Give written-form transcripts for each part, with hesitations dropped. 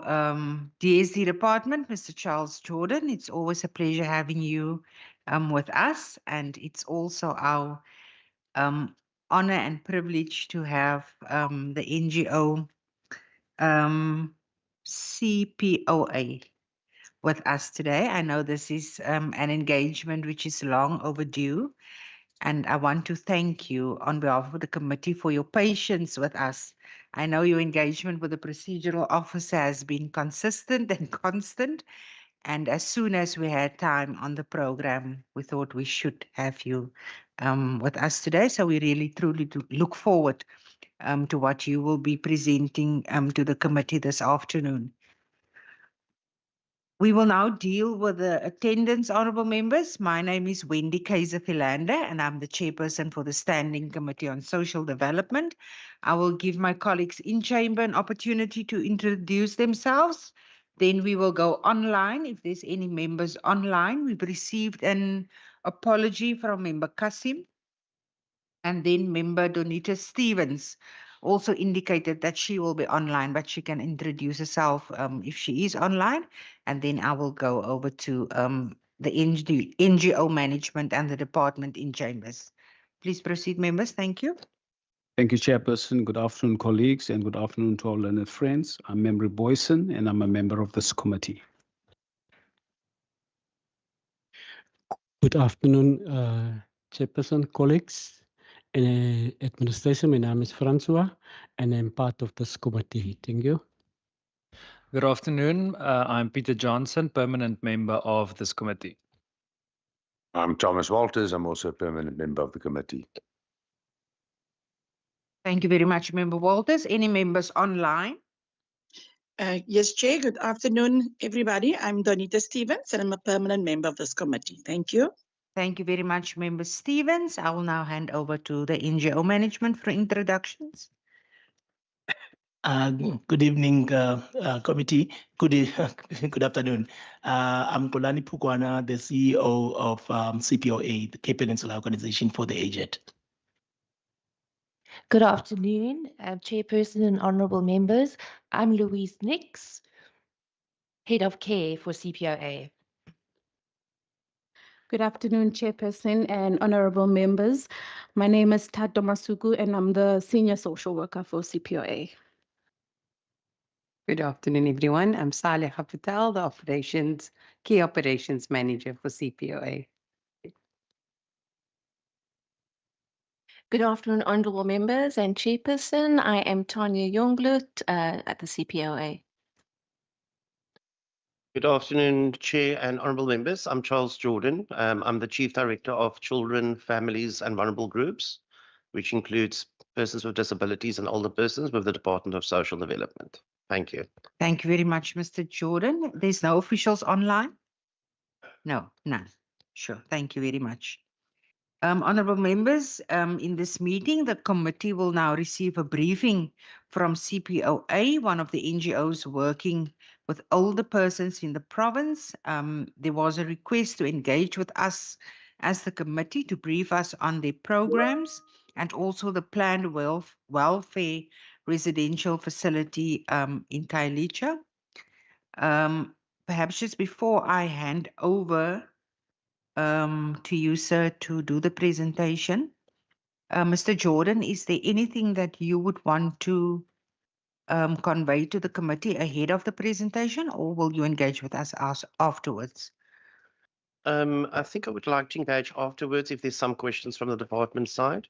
DSD department, Mr. Charles Jordan. It's always a pleasure having you with us, and it's also our honor and privilege to have the NGO CPOA with us today. I know this is an engagement which is long overdue, and I want to thank you on behalf of the committee for your patience with us. I know your engagement with the procedural officer has been consistent and constant, and as soon as we had time on the program, we thought we should have you with us today. So we really truly do look forward to what you will be presenting to the committee this afternoon. We will now deal with the attendance, honorable members. My name is Wendy Kaiser-Philander, and I'm the chairperson for the Standing Committee on Social Development. I will give my colleagues in chamber an opportunity to introduce themselves. Then we will go online. If there's any members online, we've received an apology from member Kasim, and then member Donita Stevens also indicated that she will be online, but she can introduce herself if she is online. And then I will go over to the NGO management and the department in chambers. Please proceed, members. Thank you. Thank you, Chairperson. Good afternoon, colleagues, and good afternoon to all learned friends. I'm Member Boyson, and I'm a member of this committee. Good afternoon, Chairperson, colleagues, and administration. My name is Francois, and I'm part of this committee. Thank you. Good afternoon. I'm Peter Johnson, permanent member of this committee. I'm Thomas Walters. I'm also a permanent member of the committee. Thank you very much, Member Walters. Any members online? Yes, Chair. Good afternoon, everybody. I'm Donita Stevens, and I'm a permanent member of this committee. Thank you. Thank you very much, Member Stevens. I will now hand over to the NGO management for introductions. Good evening, committee. Good afternoon. I'm Kolani Pukwana, the CEO of CPOA, the Cape Peninsula Organization for the Aged. Good afternoon, Chairperson and honourable members. I'm Louise Nix, Head of Care for CPOA. Good afternoon, Chairperson and honourable members. My name is Tato Masuku, and I'm the Senior Social Worker for CPOA. Good afternoon, everyone. I'm Saleha Patel, the Key Operations Manager for CPOA. Good afternoon, honourable members and Chairperson. I am Tanya Jongbloed at the CPOA. Good afternoon, Chair and honourable members. I'm Charles Jordan. I'm the Chief Director of Children, Families and Vulnerable Groups, which includes persons with disabilities and older persons with the Department of Social Development. Thank you. Thank you very much, Mr. Jordan. There's no officials online? No, none. Sure. Thank you very much. Honourable members, in this meeting, the committee will now receive a briefing from CPOA, one of the NGOs working with older persons in the province. There was a request to engage with us as the committee to brief us on their programs and also the planned welfare residential facility in Khayelitsha. Perhaps just before I hand over to you, sir, to do the presentation. Mr. Jordan, is there anything that you would want to convey to the committee ahead of the presentation, or will you engage with us afterwards? I think I would like to engage afterwards if there's some questions from the department side.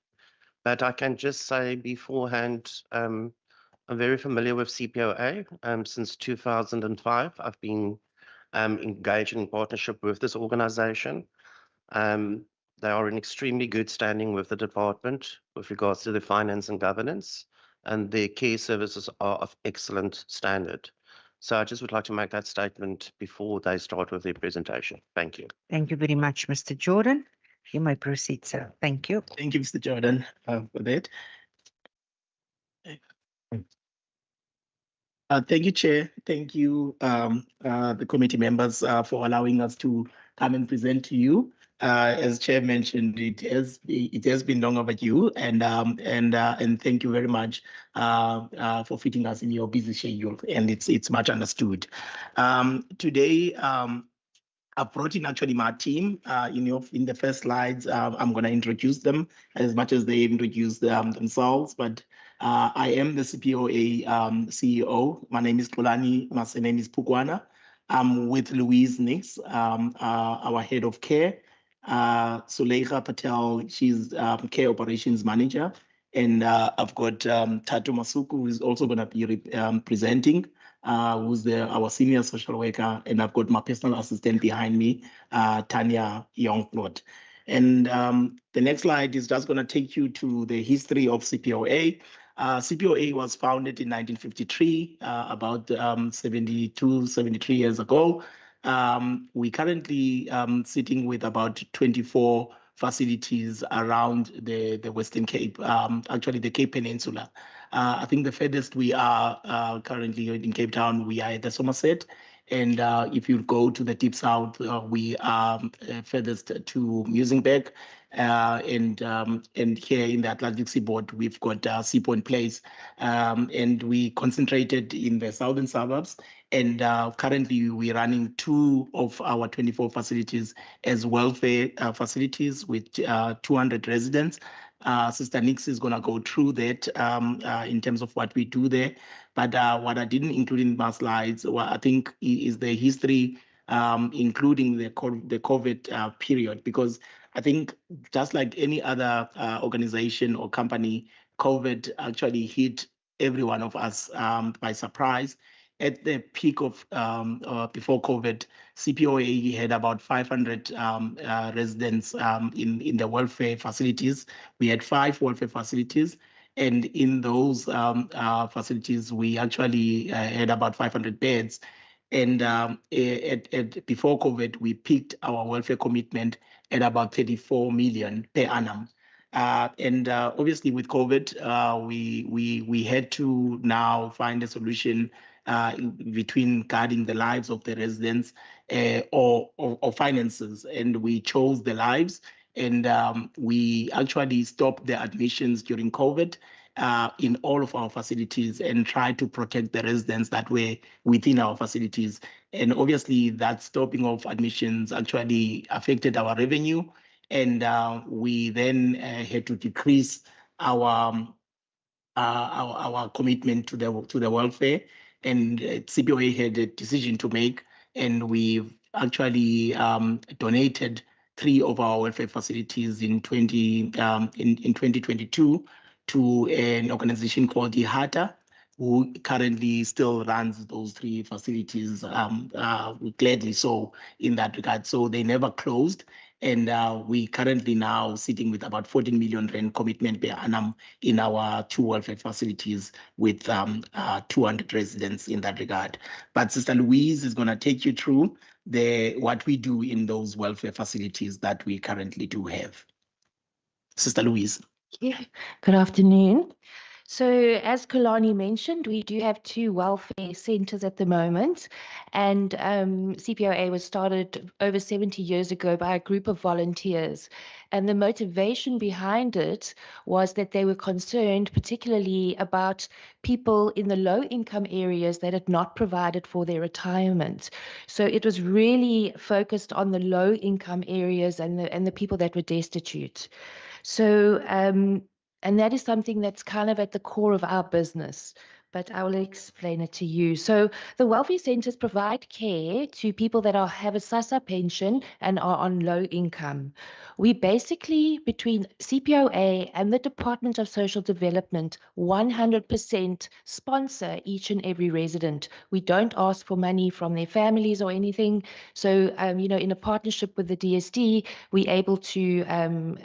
But I can just say beforehand, I'm very familiar with CPOA. Since 2005, I've been engaged in partnership with this organization. They are in extremely good standing with the department with regards to the finance and governance, and their care services are of excellent standard. So I just would like to make that statement before they start with their presentation. Thank you. Thank you very much, Mr. Jordan. You may proceed, sir. Thank you. Thank you, Mr. Jordan, for that. Thank you, Chair. Thank you, the committee members, for allowing us to come and present to you As Chair mentioned, it has been long overdue, and thank you very much for fitting us in your busy schedule, and it's much understood. Today, I've brought in actually my team. In the first slides, I'm going to introduce them as much as they introduce themselves. But I am the CPOA CEO. My name is Kulani. My surname is Pukwana. I'm with Louise Nix, our head of care. Suleika Patel, she's care operations manager. And I've got Tatu Masuku, who is also going to be presenting. Who's our senior social worker, and I've got my personal assistant behind me, Tanya Youngblood. And the next slide is just going to take you to the history of CPOA. CPOA was founded in 1953, about 73 years ago. We currently sitting with about 24 facilities around the Western Cape, actually the Cape Peninsula. I think the furthest we are currently in Cape Town, we are at the Somerset. And if you go to the deep south, we are furthest to Muizenberg. And here in the Atlantic Seaboard, we've got Sea Point Place. And we concentrated in the southern suburbs. And currently, we're running 2 of our 24 facilities as welfare facilities with 200 residents. Sister Nix is going to go through that in terms of what we do there. But what I didn't include in my slides, I think, is the history, including the COVID period, because I think just like any other organization or company, COVID actually hit every one of us by surprise. At the peak of before COVID, CPOA had about 500 residents in the welfare facilities. We had 5 welfare facilities. And in those facilities, we actually had about 500 beds. And before COVID, we peaked our welfare commitment at about 34 million per annum. And obviously with COVID, we had to now find a solution between guarding the lives of the residents or finances. And we chose the lives. And we actually stopped the admissions during COVID in all of our facilities and tried to protect the residents that were within our facilities. And obviously that stopping of admissions actually affected our revenue. And we then had to decrease our commitment to the welfare. And CPOA had a decision to make, and we've actually donated 3 of our welfare facilities in 2022 to an organization called IHATA, who currently still runs those 3 facilities, gladly so in that regard. So they never closed. And we currently now sitting with about 14 million rand commitment per annum in our 2 welfare facilities with 200 residents in that regard. But Sister Louise is going to take you through what we do in those welfare facilities that we currently do have. Sister Louise. Yeah. Good afternoon. So as Kalani mentioned, we do have 2 welfare centres at the moment, and CPOA was started over 70 years ago by a group of volunteers. And the motivation behind it was that they were concerned particularly about people in the low-income areas that had not provided for their retirement. So it was really focused on the low-income areas and the people that were destitute. So and that is something that's kind of at the core of our business, but I will explain it to you. So the welfare centres provide care to people that have a SASSA pension and are on low income. We basically, between CPOA and the Department of Social Development, 100% sponsor each and every resident. We don't ask for money from their families or anything. So, in a partnership with the DSD, we're able to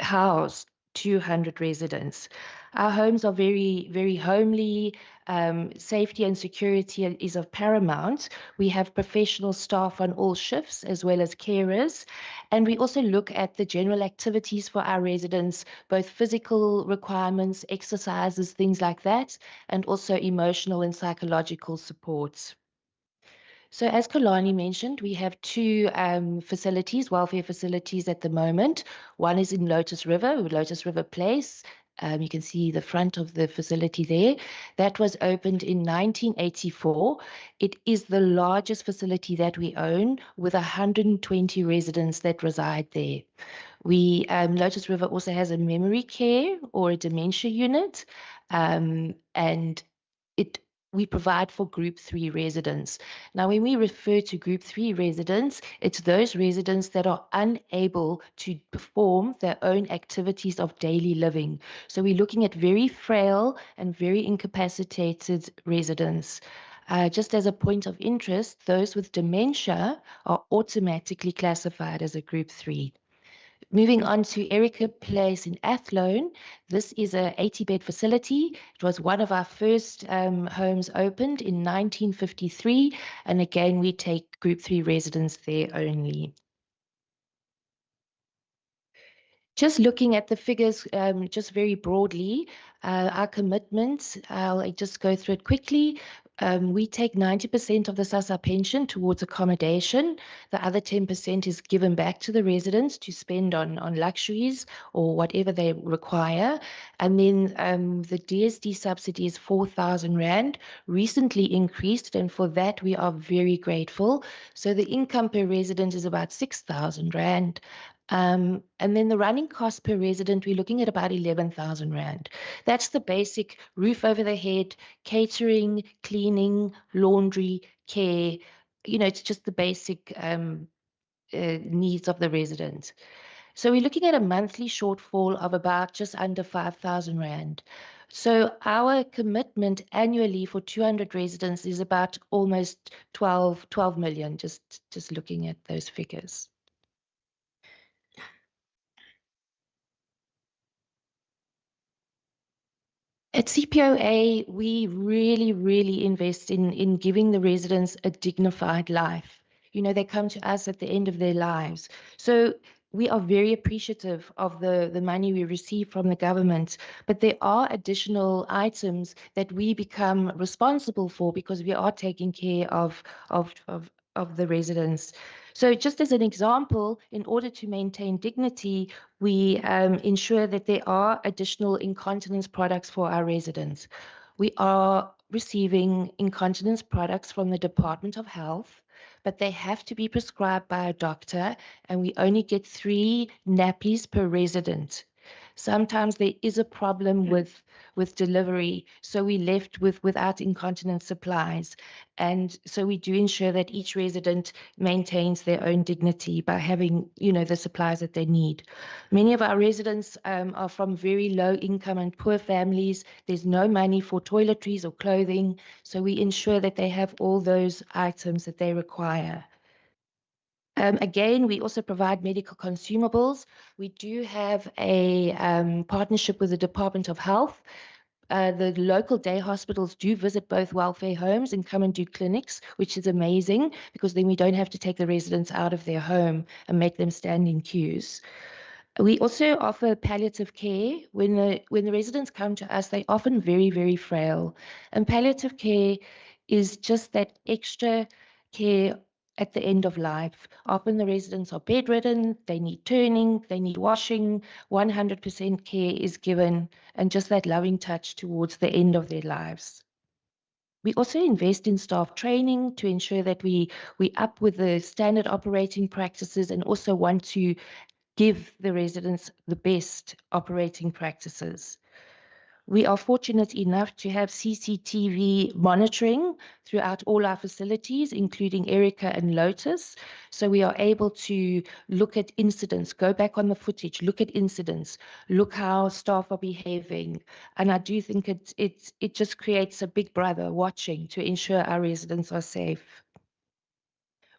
house 200 residents. Our homes are very, very homely. Safety and security is of paramount. We have professional staff on all shifts as well as carers. And we also look at the general activities for our residents, both physical requirements, exercises, things like that, and also emotional and psychological supports. So as Kalani mentioned, we have two facilities, welfare facilities at the moment. One is in Lotus River Place. You can see the front of the facility there. That was opened in 1984. It is the largest facility that we own with 120 residents that reside there. Lotus River also has a memory care or a dementia unit, and we provide for Group 3 residents. Now, when we refer to Group 3 residents, it's those residents that are unable to perform their own activities of daily living. So we're looking at very frail and very incapacitated residents. Just as a point of interest, those with dementia are automatically classified as a Group 3. Moving on to Erica Place in Athlone, this is a 80-bed facility. It was one of our first homes opened in 1953, and again, we take Group 3 residents there only. Just looking at the figures, just very broadly, our commitments, I'll just go through it quickly. We take 90% of the SASSA pension towards accommodation. The other 10% is given back to the residents to spend on luxuries or whatever they require. And then the DSD subsidy is 4,000 Rand, recently increased, and for that we are very grateful. So the income per resident is about 6,000 Rand. And then the running cost per resident, we're looking at about 11,000 Rand. That's the basic roof over the head, catering, cleaning, laundry, care. You know, it's just the basic needs of the resident. So we're looking at a monthly shortfall of about just under 5,000 Rand. So our commitment annually for 200 residents is about almost 12 million, just looking at those figures. At CPOA, we really invest in giving the residents a dignified life. You know, they come to us at the end of their lives. So we are very appreciative of the money we receive from the government, but there are additional items that we become responsible for because we are taking care of the residents. So just as an example, in order to maintain dignity, we ensure that there are additional incontinence products for our residents. We are receiving incontinence products from the Department of Health, but they have to be prescribed by a doctor, and we only get 3 nappies per resident. Sometimes there is a problem with delivery, so we're left without incontinence supplies. And so we do ensure that each resident maintains their own dignity by having, you know, the supplies that they need. Many of our residents are from very low income and poor families. There's no money for toiletries or clothing, so we ensure that they have all those items that they require. Again, we also provide medical consumables. We do have a partnership with the Department of Health. The local day hospitals do visit both welfare homes and come and do clinics, which is amazing because then we don't have to take the residents out of their home and make them stand in queues. We also offer palliative care. When the residents come to us, they're often very frail. And palliative care is just that extra care at the end of life. Often the residents are bedridden, they need turning, they need washing, 100% care is given, and just that loving touch towards the end of their lives. We also invest in staff training to ensure that we up with the standard operating practices and also want to give the residents the best operating practices. We are fortunate enough to have CCTV monitoring throughout all our facilities, including Erica and Lotus. So we are able to look at incidents, go back on the footage, look at incidents, look how staff are behaving. And I do think it just creates a big brother watching to ensure our residents are safe.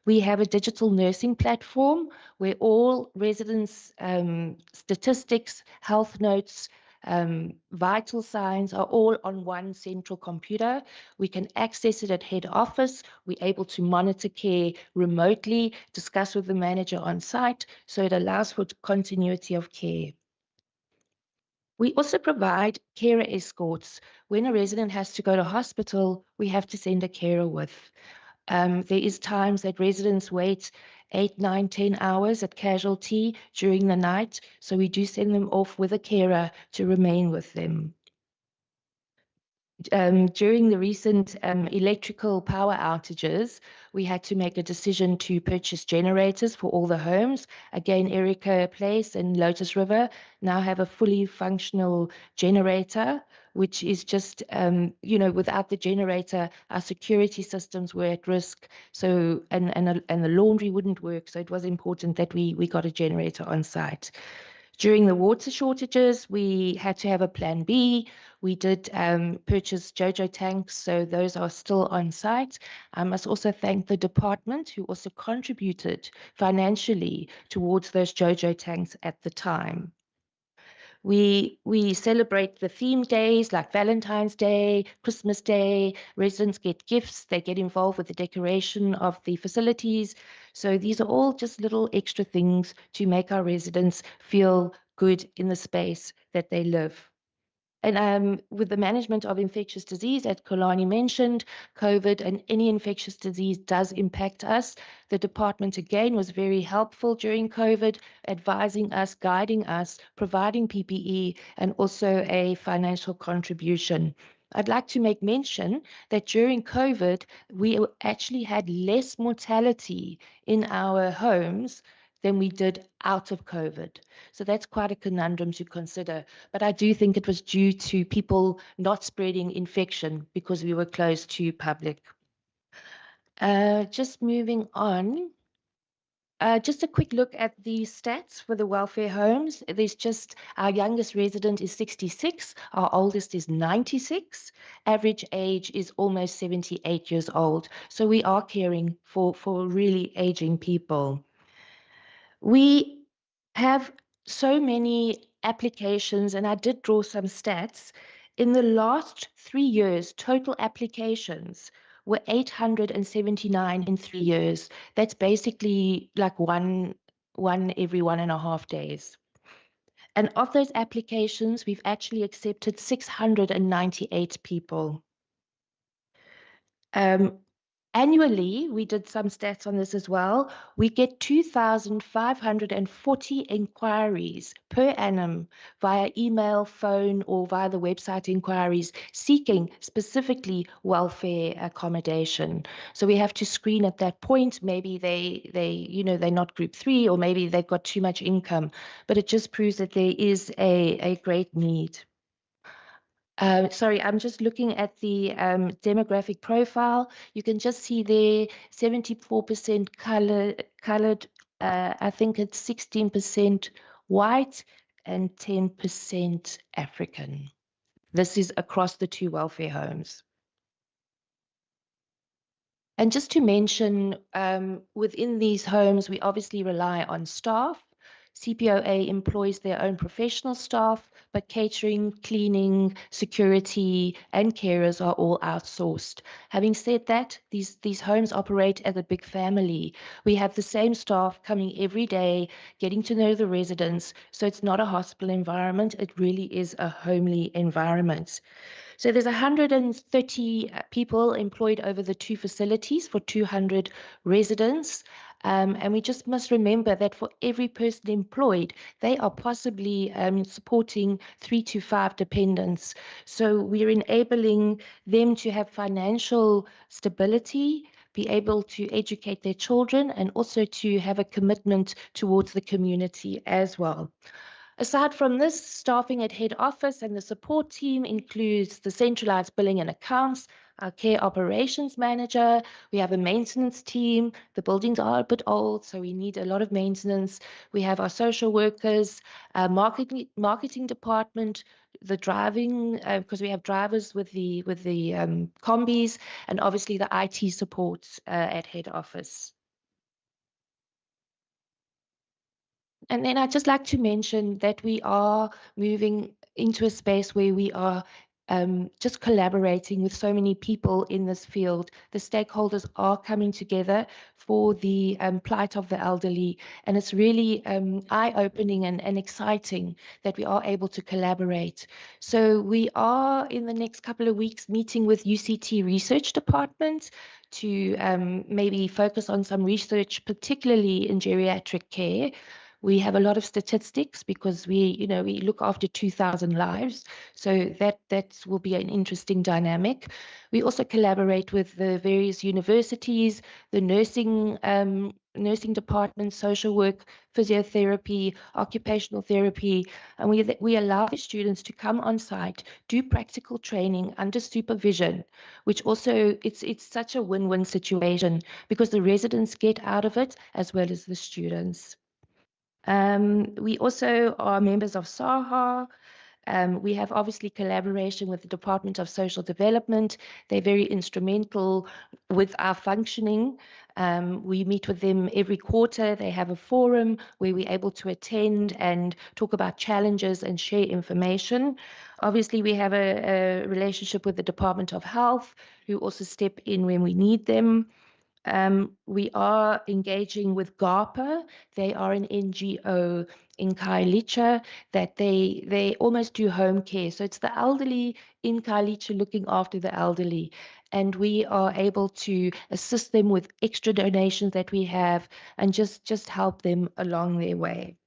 We have a digital nursing platform where all residents' statistics, health notes, vital signs are all on one central computer. We can access it at head office. We're able to monitor care remotely, discuss with the manager on site, so it allows for continuity of care. We also provide carer escorts. When a resident has to go to hospital, we have to send a carer with. There is times that residents wait 8, 9, 10 hours at casualty during the night. So we do send them off with a carer to remain with them. During the recent electrical power outages, we had to make a decision to purchase generators for all the homes. Again, Erica Place and Lotus River now have a fully functional generator, which is just, without the generator, our security systems were at risk. So, and the laundry wouldn't work. So it was important that we got a generator on site. During the water shortages, we had to have a plan B. We did purchase JoJo tanks, so those are still on site. I must also thank the department who also contributed financially towards those JoJo tanks at the time. We celebrate the theme days like Valentine's Day, Christmas Day. Residents get gifts. They get involved with the decoration of the facilities. So these are all just little extra things to make our residents feel good in the space that they live. And with the management of infectious disease, as Kolani mentioned, COVID and any infectious disease does impact us. The department, again, was very helpful during COVID, advising us, guiding us, providing PPE, and also a financial contribution. I'd like to make mention that during COVID, we actually had less mortality in our homes than we did out of COVID. So that's quite a conundrum to consider. But I do think it was due to people not spreading infection because we were close to public. Just moving on. Just a quick look at the stats for the welfare homes. There's just our youngest resident is 66, our oldest is 96. Average age is almost 78 years old. So we are caring for really aging people. We have so many applications, and I did draw some stats. In the last 3 years, total applications were 879 in 3 years. That's basically like one every 1.5 days. And of those applications, we've actually accepted 698 people. Annually, we did some stats on this as well. We get 2,540 inquiries per annum via email, phone, or via the website inquiries seeking specifically welfare accommodation. So we have to screen at that point. Maybe they're not group 3, or maybe they've got too much income, but it just proves that there is a great need. Sorry, I'm just looking at the demographic profile. You can just see there 74% colored. I think it's 16% white and 10% African. This is across the 2 welfare homes. And just to mention, within these homes, we obviously rely on staff. CPOA employs their own professional staff, but catering, cleaning, security, and carers are all outsourced. Having said that, these homes operate as a big family. We have the same staff coming every day, getting to know the residents. So it's not a hospital environment. It really is a homely environment. So there's 130 people employed over the 2 facilities for 200 residents. And we just must remember that for every person employed, they are possibly supporting 3 to 5 dependents. So we're enabling them to have financial stability, be able to educate their children, and also to have a commitment towards the community as well. Aside from this, staffing at head office and the support team includes the centralized billing and accounts, our care operations manager. We have a maintenance team. The buildings are a bit old, so we need a lot of maintenance. We have our social workers, marketing department, the driving, because we have drivers with the combis, and obviously the IT support at head office. And then I'd just like to mention that we are moving into a space where we are just collaborating with so many people in this field. The stakeholders are coming together for the plight of the elderly, and it's really eye-opening and exciting that we are able to collaborate. So we are in the next couple of weeks meeting with UCT Research Department to maybe focus on some research, particularly in geriatric care. We have a lot of statistics because we look after 2,000 lives. So that will be an interesting dynamic. We also collaborate with the various universities, the nursing department, social work, physiotherapy, occupational therapy, and we allow the students to come on site, do practical training under supervision, which also it's such a win-win situation because the residents get out of it as well as the students. We also are members of SAHA. We have obviously collaboration with the Department of Social Development. They're very instrumental with our functioning. We meet with them every quarter. They have a forum where we're able to attend and talk about challenges and share information. Obviously, we have a relationship with the Department of Health, who also step in when we need them. We are engaging with GAPA. They are an NGO in Khayelitsha that they almost do home care. So it's the elderly in Khayelitsha looking after the elderly. And we are able to assist them with extra donations that we have and just help them along their way.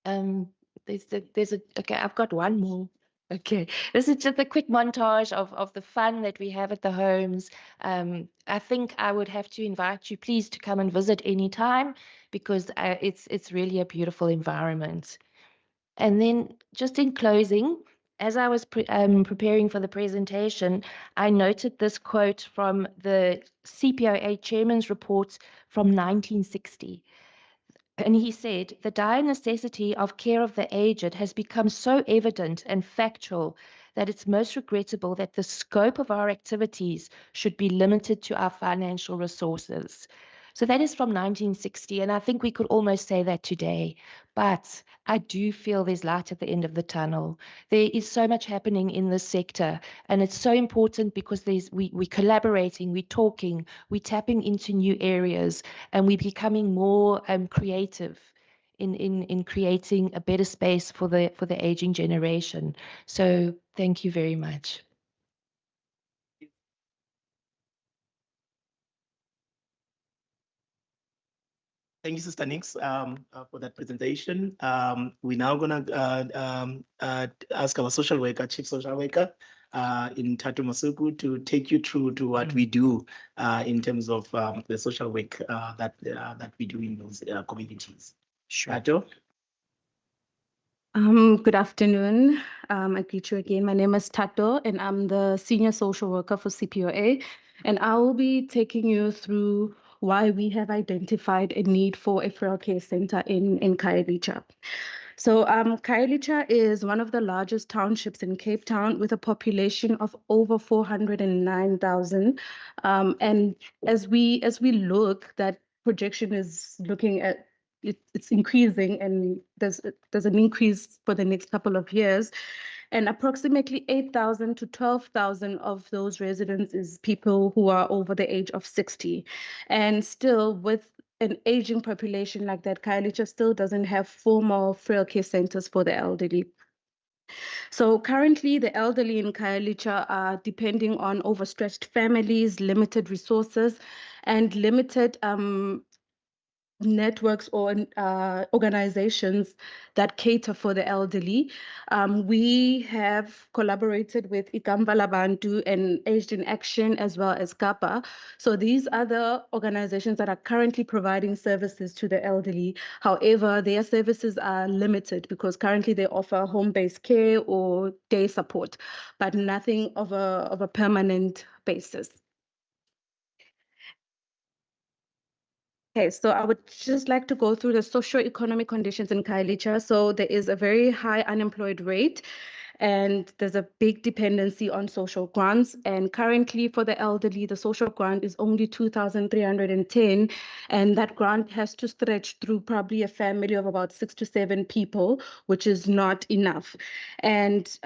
Okay, I've got one more. Okay, this is just a quick montage of the fun that we have at the homes. I think I would have to invite you, please, to come and visit anytime because it's really a beautiful environment. And then just in closing, as I was preparing for the presentation, I noted this quote from the CPOA chairman's report from 1960. And he said, the dire necessity of care of the aged has become so evident and factual that it's most regrettable that the scope of our activities should be limited to our financial resources. So that is from 1960, and I think we could almost say that today. But I do feel there's light at the end of the tunnel. There is so much happening in this sector, and it's so important because we're collaborating, we're talking, we're tapping into new areas, and we're becoming more creative in creating a better space for the aging generation. So thank you very much. Thank you, Sister Nix, for that presentation. We're now going to ask our social worker, Chief Social Worker, in Tatu Masuku, to take you through to what we do in terms of the social work that we do in those communities. Sure. Tatu? Good afternoon. I greet you again. My name is Tato, and I'm the Senior Social Worker for CPOA. And I will be taking you through why we have identified a need for a frail care center in Khayelitsha. So Khayelitsha is one of the largest townships in Cape Town with a population of over 409,000. And as we look, that projection is looking at it's increasing, and there's an increase for the next couple of years. And approximately 8,000 to 12,000 of those residents is people who are over the age of 60. And still, with an aging population like that, Khayelitsha still doesn't have formal frail care centers for the elderly. So currently, the elderly in Khayelitsha are depending on overstretched families, limited resources, and limited networks or organizations that cater for the elderly. We have collaborated with Ikambala Bantu and Aged in Action as well as GAPA. So these are the organizations that are currently providing services to the elderly. However, their services are limited because currently they offer home-based care or day support, but nothing of a permanent basis. Okay, so I would just like to go through the socio-economic conditions in Khayelitsha. So there is a very high unemployed rate, and there's a big dependency on social grants. And currently for the elderly, the social grant is only 2,310, and that grant has to stretch through probably a family of about 6 to 7 people, which is not enough. And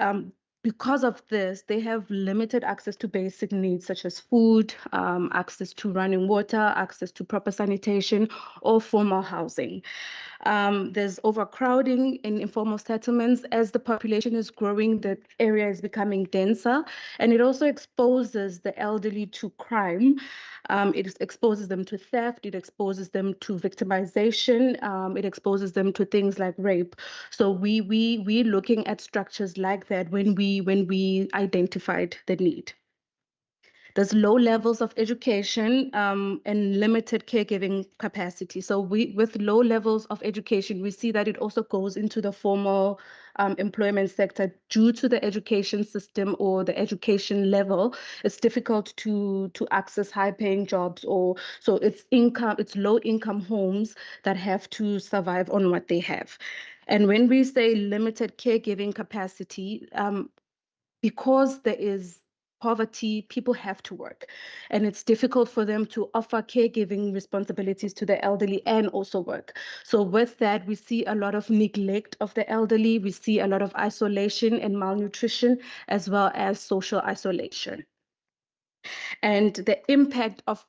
because of this, they have limited access to basic needs such as food, access to running water, access to proper sanitation, or formal housing. There's overcrowding in informal settlements. As the population is growing, the area is becoming denser, and it also exposes the elderly to crime. It exposes them to theft, it exposes them to victimization, it exposes them to things like rape. So we're looking at structures like that when we identified the need. There's low levels of education and limited caregiving capacity. So with low levels of education, we see that it also goes into the formal employment sector due to the education system or the education level. It's difficult to access high-paying jobs, or so it's low-income homes that have to survive on what they have. And when we say limited caregiving capacity, because there is poverty, people have to work, and it's difficult for them to offer caregiving responsibilities to the elderly and also work. So with that, we see a lot of neglect of the elderly. We see a lot of isolation and malnutrition, as well as social isolation. And the impact of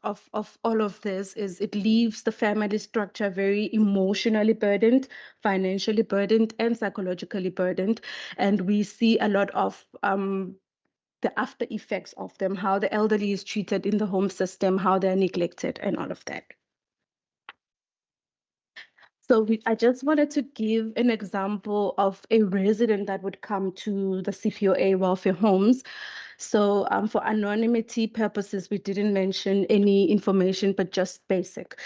all of this is it leaves the family structure very emotionally burdened, financially burdened, and psychologically burdened. And we see a lot of the after effects of them, how the elderly is treated in the home system, how they're neglected, and all of that. So I just wanted to give an example of a resident that would come to the CPOA welfare homes. So for anonymity purposes, we didn't mention any information, but just basic.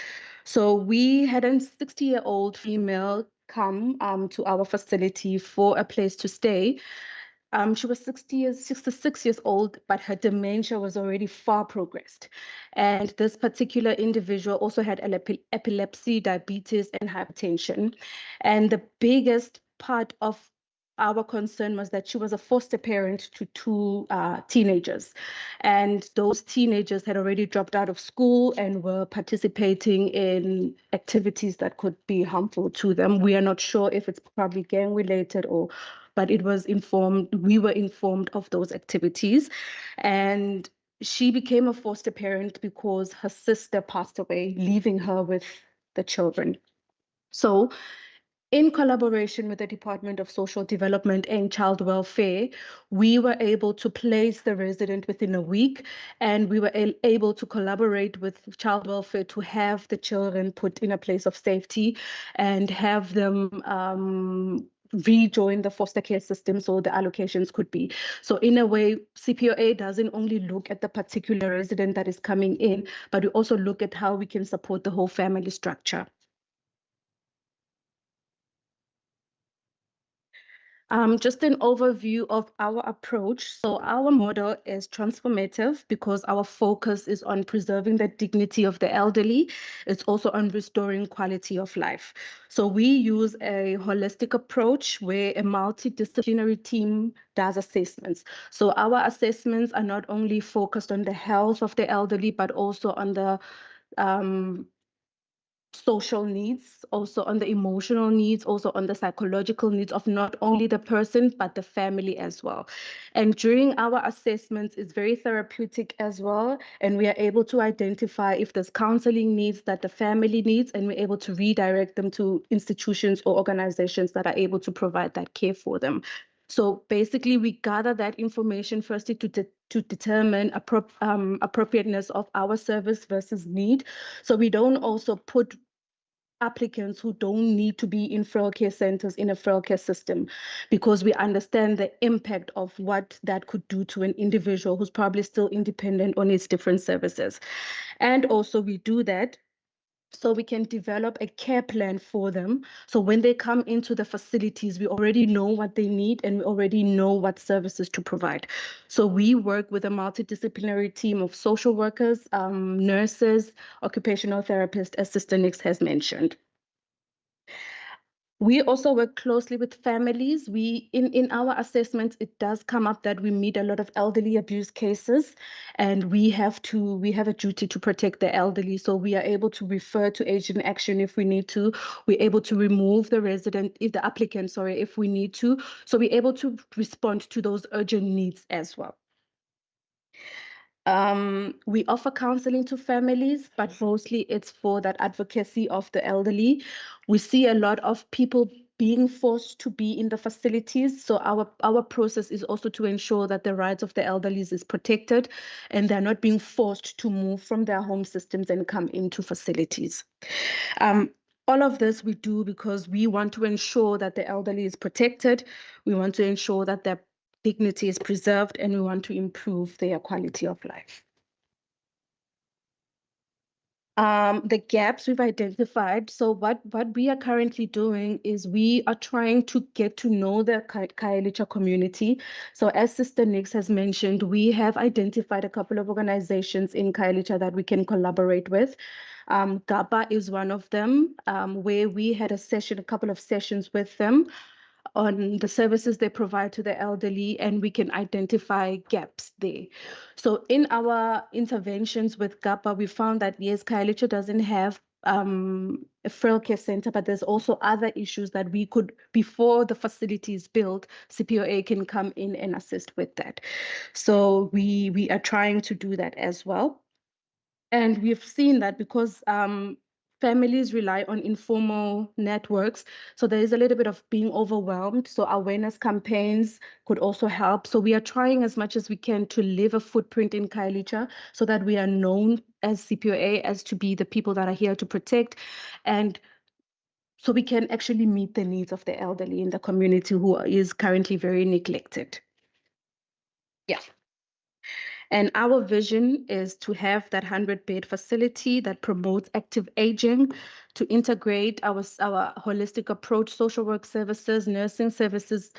So we had a 60-year-old female come to our facility for a place to stay. She was 66 years old, but her dementia was already far progressed. And this particular individual also had epilepsy, diabetes, and hypertension. And the biggest part of our concern was that she was a foster parent to 2 teenagers. And those teenagers had already dropped out of school and were participating in activities that could be harmful to them. We are not sure if it's probably gang related but we were informed of those activities. And she became a foster parent because her sister passed away, leaving her with the children. So in collaboration with the Department of Social Development and Child Welfare, we were able to place the resident within a week, and we were able to collaborate with Child Welfare to have the children put in a place of safety and have them rejoin the foster care system so the allocations could be. So in a way, CPOA doesn't only look at the particular resident that is coming in, but we also look at how we can support the whole family structure. Just an overview of our approach. So our model is transformative because our focus is on preserving the dignity of the elderly. It's also on restoring quality of life. So we use a holistic approach where a multidisciplinary team does assessments. So our assessments are not only focused on the health of the elderly, but also on the social needs, also on the emotional needs, also on the psychological needs of not only the person, but the family as well. And during our assessments, it's very therapeutic as well. And we are able to identify if there's counseling needs that the family needs, and we're able to redirect them to institutions or organizations that are able to provide that care for them. So basically, we gather that information firstly to determine appropriateness of our service versus need. So we don't also put applicants who don't need to be in frail care centers in a frail care system, because we understand the impact of what that could do to an individual who's probably still independent on its different services. And also we do that so we can develop a care plan for them. So when they come into the facilities, we already know what they need and we already know what services to provide. So we work with a multidisciplinary team of social workers, nurses, occupational therapists, as Sister Nix has mentioned. We also work closely with families. In our assessments, it does come up that we meet a lot of elderly abuse cases, and we have a duty to protect the elderly. So we are able to refer to agent action if we need to. We're able to remove the resident, if the applicant, sorry, if we need to. So we're able to respond to those urgent needs as well. We offer counseling to families, but mostly it's for that advocacy of the elderly. We see a lot of people being forced to be in the facilities. So our process is also to ensure that the rights of the elderly is protected and they're not being forced to move from their home systems and come into facilities. All of this we do because we want to ensure that the elderly is protected. We want to ensure that their dignity is preserved, and we want to improve their quality of life. The gaps we've identified. So what we are currently doing is we are trying to get to know the Khayelitsha community. So as Sister Nix has mentioned, we have identified a couple of organizations in Khayelitsha that we can collaborate with. GAPA is one of them, where we had a couple of sessions with them on the services they provide to the elderly, and we can identify gaps there. So in our interventions with GAPA, we found that yes, Khayelitsha doesn't have a frail care center, but there's also other issues that we could, before the facility is built, CPOA can come in and assist with that. So we are trying to do that as well. And we've seen that because families rely on informal networks. So there is a little bit of being overwhelmed. So awareness campaigns could also help. So we are trying as much as we can to leave a footprint in Khayelitsha so that we are known as CPOA as to be the people that are here to protect, and so we can actually meet the needs of the elderly in the community who is currently very neglected. Yeah. And our vision is to have that 100-bed facility that promotes active aging, to integrate our holistic approach, social work services, nursing services,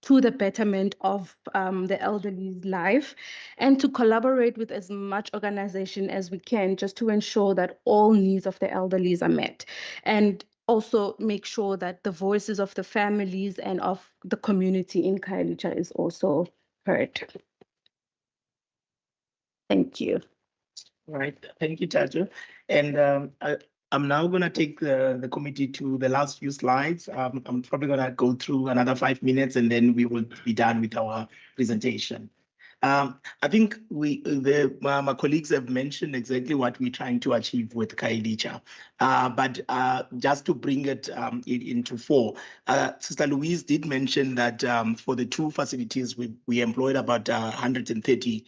to the betterment of the elderly's life, and to collaborate with as much organization as we can just to ensure that all needs of the elderlies are met. And also make sure that the voices of the families and of the community in Khayelitsha is also heard. Thank you. All right, thank you, Tatu. And I'm now going to take the committee to the last few slides. I'm probably going to go through another 5 minutes, and then we will be done with our presentation. I think my colleagues have mentioned exactly what we're trying to achieve with Khayelitsha. But just to bring it into four, Sister Louise did mention that for the two facilities, we employed about 130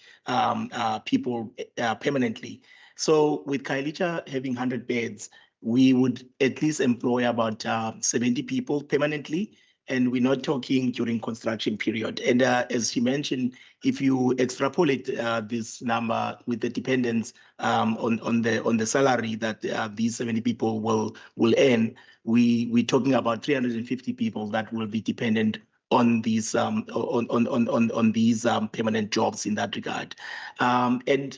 people permanently. So with Khayelitsha having 100 beds, we would at least employ about 70 people permanently. And we're not talking during construction period. And as she mentioned, if you extrapolate this number with the dependents on the salary that these 70 people will earn, we're talking about 350 people that will be dependent on these on these permanent jobs in that regard. And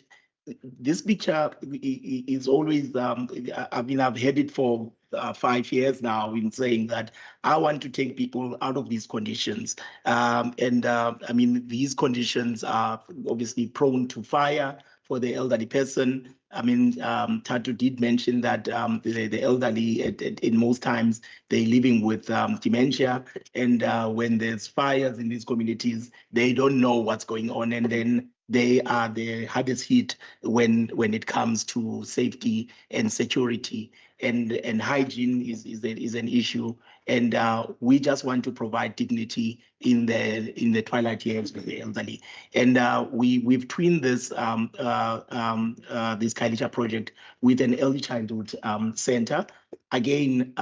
this picture is always, I've had it for 5 years now in saying that I want to take people out of these conditions. I mean, these conditions are obviously prone to fire for the elderly person. I mean, Tatu did mention that the elderly, in most times, they're living with dementia. And when there's fires in these communities, they don't know what's going on. And then they are the hardest hit when it comes to safety and security, and hygiene is an issue. And we just want to provide dignity in the twilight years for the elderly. And we've twinned this this Khayelitsha project with an early childhood center. Again,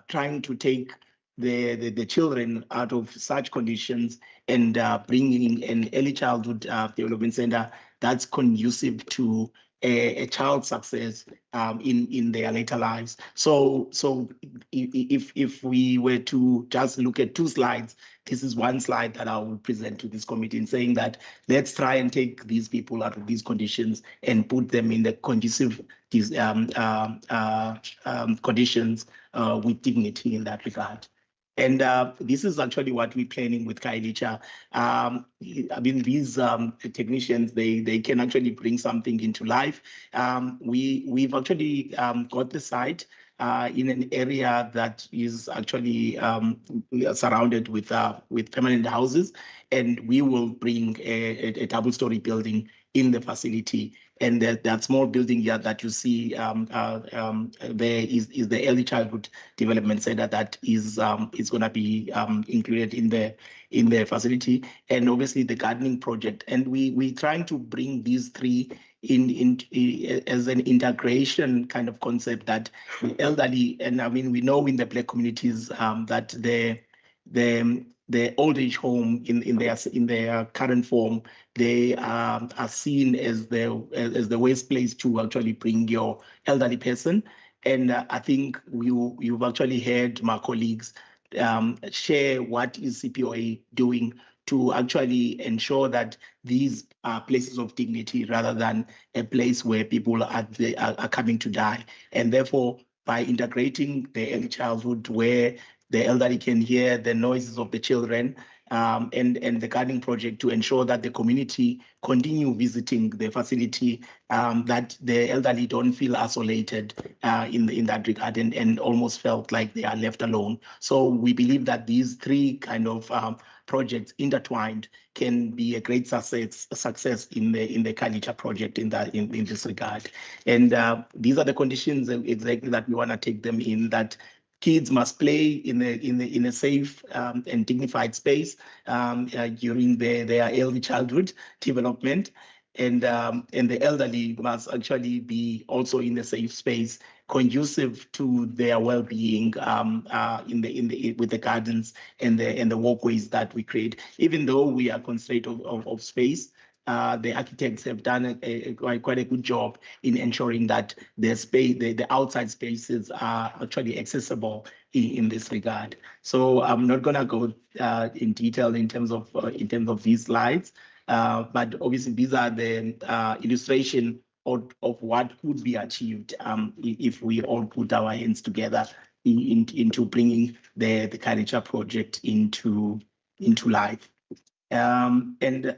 trying to take the children out of such conditions and bringing in an early childhood development center that's conducive to a child's success in their later lives. So if we were to just look at 2 slides, this is one slide that I will present to this committee in saying that let's try and take these people out of these conditions and put them in the conducive conditions with dignity in that regard. And this is actually what we're planning with Kailicha. I mean, these technicians, they can actually bring something into life. We've actually got the site in an area that is actually surrounded with permanent houses, and we will bring a double-story building in the facility. And that small building here that you see there is the early childhood development center that is going to be included in the facility, and obviously the gardening project. And we're trying to bring these three in as an integration kind of concept, that the elderly, and I mean, we know in the Black communities that the old age home in their current form, they are seen as the worst place to actually bring your elderly person. And I think you've actually heard my colleagues share what is CPOA doing to actually ensure that these are places of dignity rather than a place where people are coming to die. And therefore, by integrating the early childhood where the elderly can hear the noises of the children, and the gardening project to ensure that the community continue visiting the facility, that the elderly don't feel isolated in that regard, and almost felt like they are left alone. So we believe that these three kind of projects intertwined can be a great success in the Kailicha project in this regard. And these are the conditions exactly that we want to take them in, that kids must play in a safe and dignified space during their early childhood development, and the elderly must actually be also in a safe space conducive to their well-being with the gardens and the walkways that we create. Even though we are constrained of space, the architects have done quite a good job in ensuring that the outside spaces are actually accessible in this regard. So I'm not going to go in detail in terms of these slides, but obviously these are the illustration of what could be achieved if we all put our hands together into bringing the Kailicha project into life. And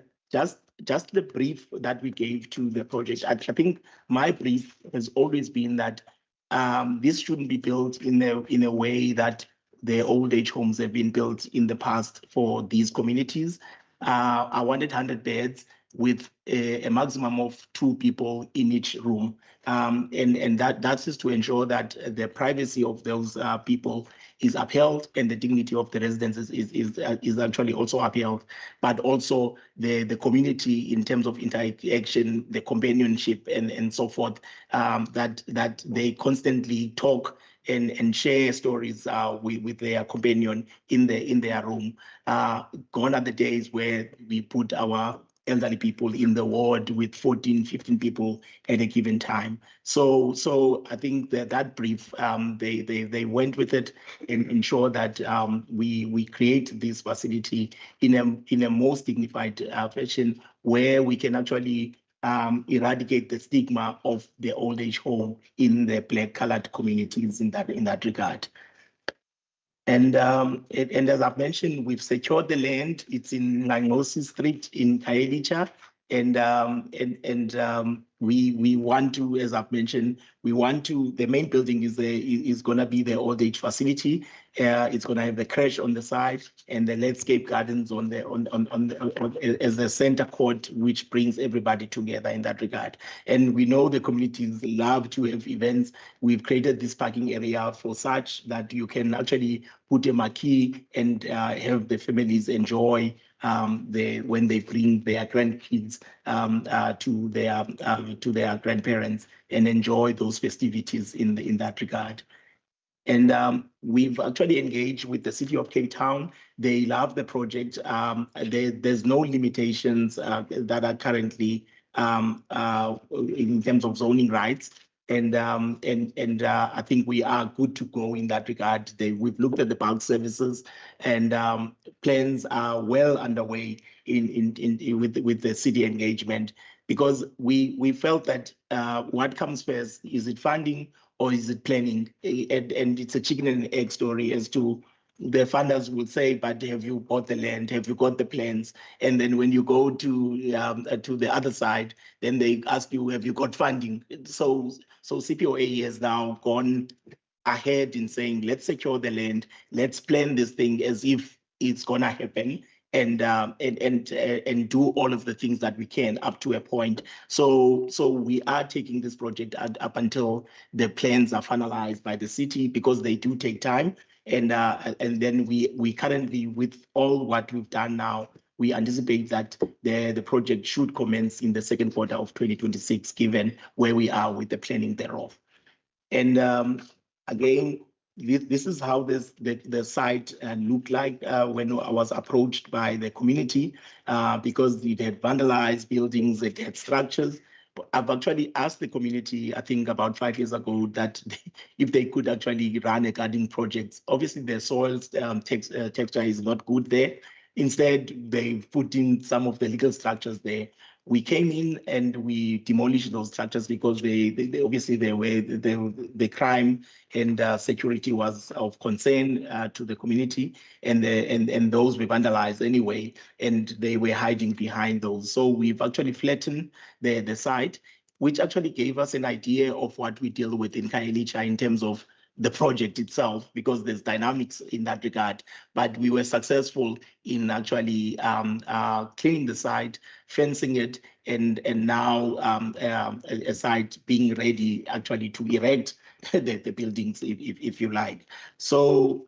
just the brief that we gave to the project, I think my brief has always been that this shouldn't be built in a way that the old age homes have been built in the past for these communities. I wanted 100 beds with a maximum of 2 people in each room. And that's just to ensure that the privacy of those people is upheld, and the dignity of the residents is actually also upheld, but also the community in terms of interaction, the companionship, and so forth, that they constantly talk and share stories with their companion in their room. Gone are the days where we put our elderly people in the ward with 14, 15 people at a given time. So I think that brief, they went with it and ensure that we create this facility in a most dignified fashion, where we can actually eradicate the stigma of the old age home in the Black colored communities in that regard. And as I've mentioned, we've secured the land. It's in Langosi Street in Kailicha. And we want to, as I've mentioned, the main building is going to be the old age facility. It's going to have the creche on the side and the landscape gardens as the center court, which brings everybody together in that regard. And we know the communities love to have events. We've created this parking area for such that you can actually put a marquee and have the families enjoy when they bring their grandkids to their grandparents and enjoy those festivities in that regard. And we've actually engaged with the City of Cape Town. They love the project. There's no limitations that are currently in terms of zoning rights. And I think we are good to go in that regard. We've looked at the bulk services, and plans are well underway with the city engagement, because we felt that what comes first, is it funding or is it planning? And it's a chicken and egg story as to the funders will say, but have you bought the land? Have you got the plans? And then when you go to the other side, then they ask you, have you got funding? So CPOA has now gone ahead in saying, let's secure the land, let's plan this thing as if it's gonna happen, and do all of the things that we can up to a point. So we are taking this project up until the plans are finalized by the city, because they do take time. And then we currently, with all what we've done now, we anticipate that the project should commence in the second quarter of 2026, given where we are with the planning thereof. And again, this is how the site looked like when I was approached by the community, because it had vandalized buildings, it had structures. But I've actually asked the community, I think about 5 years ago, that if they could actually run a gardening project. Obviously, the soil texture is not good there. Instead, they put in some of the legal structures there. We came in and we demolished those structures because they obviously the crime and security was of concern to the community, and those were vandalized anyway, and they were hiding behind those. So we've actually flattened the site, which actually gave us an idea of what we deal with in Khayelitsha in terms of the project itself, because there's dynamics in that regard. But we were successful in actually cleaning the site, fencing it, and now a site being ready actually to erect the buildings, if you like. So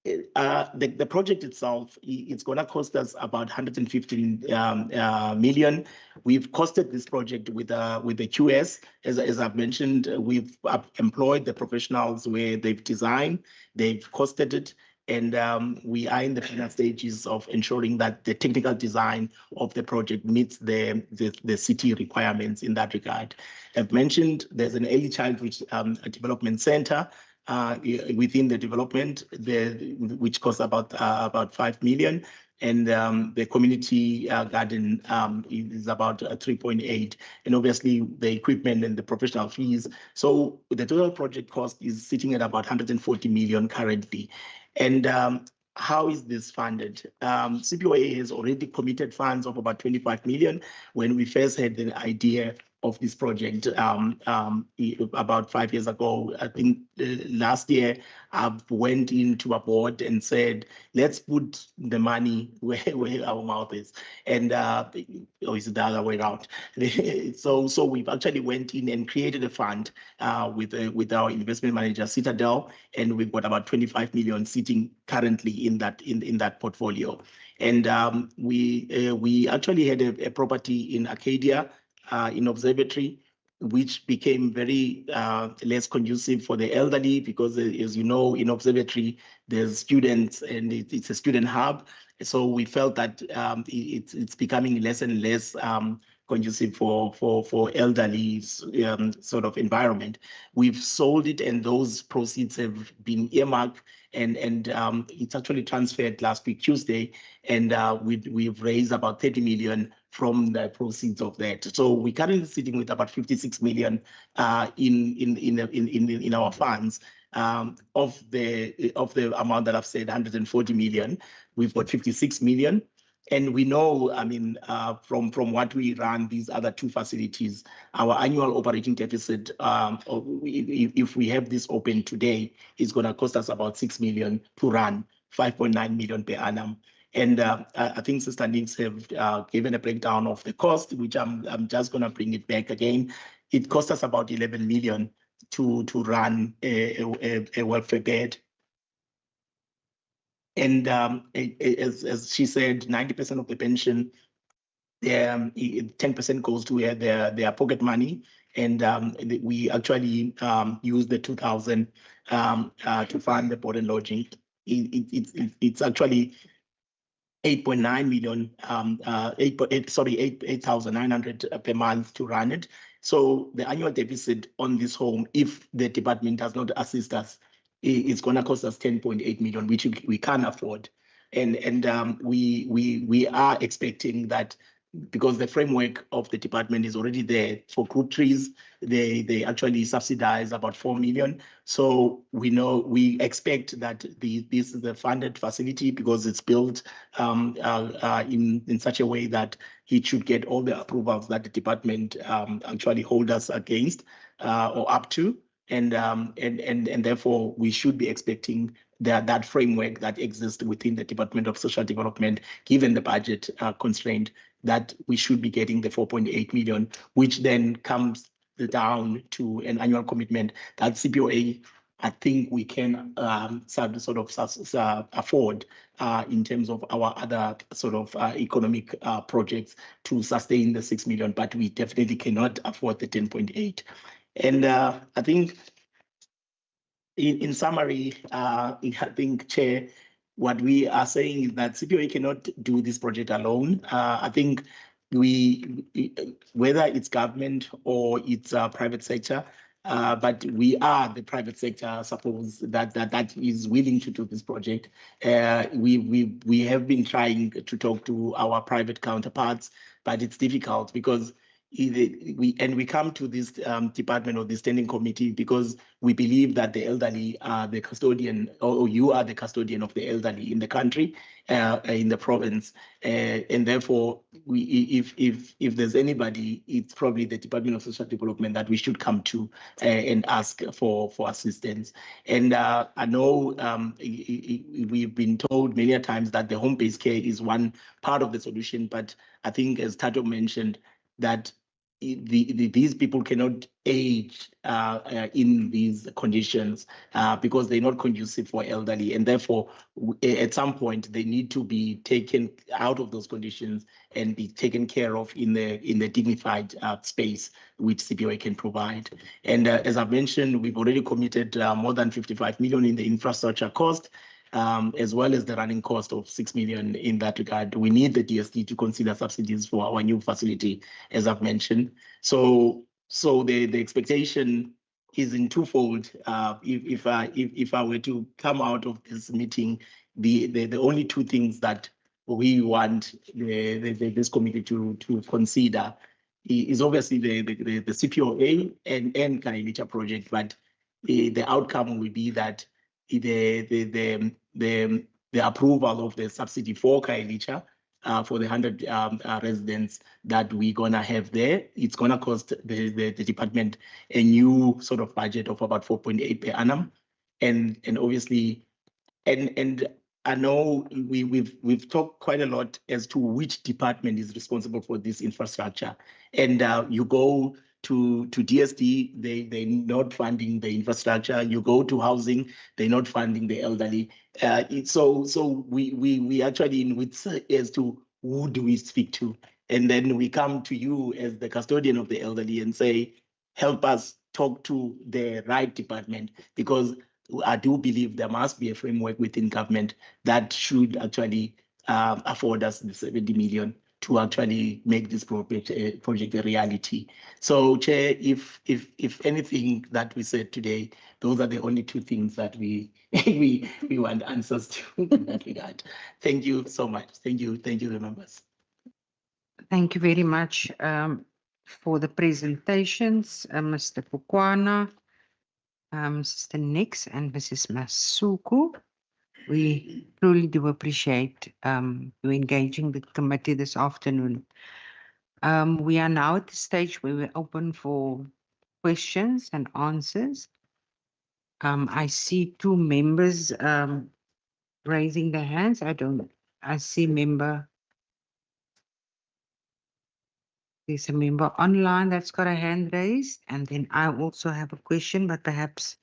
the project itself, it's going to cost us about 115 million. We've costed this project with the QS. As I've mentioned, we've employed the professionals where they've designed, they've costed it, and we are in the final stages of ensuring that the technical design of the project meets the city requirements in that regard. I've mentioned there's an early childhood development center within the development, which costs about 5 million, and the community garden is about 3.8, and obviously the equipment and the professional fees. So the total project cost is sitting at about 140 million currently. And how is this funded? CPOA has already committed funds of about 25 million. When we first had the idea of this project about 5 years ago, I think last year, I went into a board and said, let's put the money where our mouth is. And or is it the other way around? So we've actually went in and created a fund with our investment manager, Citadel, and we've got about 25 million sitting currently in that portfolio. And we actually had a property in Arcadia, in Observatory, which became very less conducive for the elderly, because as you know, in Observatory, there's students and it's a student hub. So we felt that it's becoming less and less conducive for elderly sort of environment. We've sold it, and those proceeds have been earmarked, and it's actually transferred last week, Tuesday, and we've raised about 30 million from the proceeds of that. So we're currently sitting with about 56 million in our funds. Of the amount that I've said, 140 million, we've got 56 million. And we know, I mean, from what we run these other two facilities, our annual operating deficit, if we have this open today, is going to cost us about 6 million to run, 5.9 million per annum. And I think Sister Nix have given a breakdown of the cost, which I'm just going to bring it back again. It cost us about 11 million to run a welfare bed. And as she said, 90% of the pension, 10% goes to their pocket money. And we actually use the 2,000 to fund the board and lodging. It's actually 8.9 million, 8,900 per month to run it. So the annual deficit on this home, if the department does not assist us, it's going to cost us 10.8 million, which we can't afford. And we are expecting that because the framework of the department is already there for group trees. They actually subsidize about 4 million. So we expect that this is a funded facility because it's built in such a way that it should get all the approvals that the department actually hold us against or up to. And therefore we should be expecting that framework that exists within the Department of Social Development, given the budget constraint, that we should be getting the 4.8 million, which then comes down to an annual commitment that CPOA, I think we can sort of afford in terms of our other sort of economic projects to sustain the 6 million, but we definitely cannot afford the 10.8. And I think in summary, I think, Chair, what we are saying is that CPOA cannot do this project alone. I think whether it's government or it's private sector, but we are the private sector, I suppose, that is willing to do this project. We have been trying to talk to our private counterparts, but it's difficult because we come to this department or this standing committee because we believe that the elderly are the custodian, or you are the custodian of the elderly in the country, in the province, and therefore, if there's anybody, it's probably the Department of Social Development that we should come to and ask for assistance. And I know we've been told many times that the home-based care is one part of the solution, but I think, as Tato mentioned, that these people cannot age in these conditions because they're not conducive for elderly, and therefore at some point they need to be taken out of those conditions and be taken care of in the dignified space which CPOA can provide. And as I've mentioned, we've already committed more than 55 million in the infrastructure cost, as well as the running cost of 6 million in that regard. We need the DSD to consider subsidies for our new facility, as I've mentioned. So the expectation is in twofold. If I were to come out of this meeting, the only two things that we want this committee to consider is obviously the CPOA and Kailicha project, but the outcome will be that the approval of the subsidy for Kailicha for the 100 residents that we're gonna have there. It's gonna cost the department a new sort of budget of about 4.8 per annum, and obviously, and I know we've talked quite a lot as to which department is responsible for this infrastructure, and you go to DSD, they're not funding the infrastructure. You go to housing, they're not funding the elderly. So we actually in with as to who do we speak to, and then we come to you as the custodian of the elderly and say, help us talk to the right department, because I do believe there must be a framework within government that should actually afford us the 70 million to actually make this project a reality. So, Chair, if anything that we said today, those are the only two things that we want answers to in that regard. Thank you so much. Thank you, the members. Thank you very much for the presentations, Mr. Pukwana, Mr. Nix, and Mrs. Masuku. We truly do appreciate you engaging the committee this afternoon. We are now at the stage where we're open for questions and answers. I see two members raising their hands. I see there's a member online that's got a hand raised, and then I also have a question, but perhaps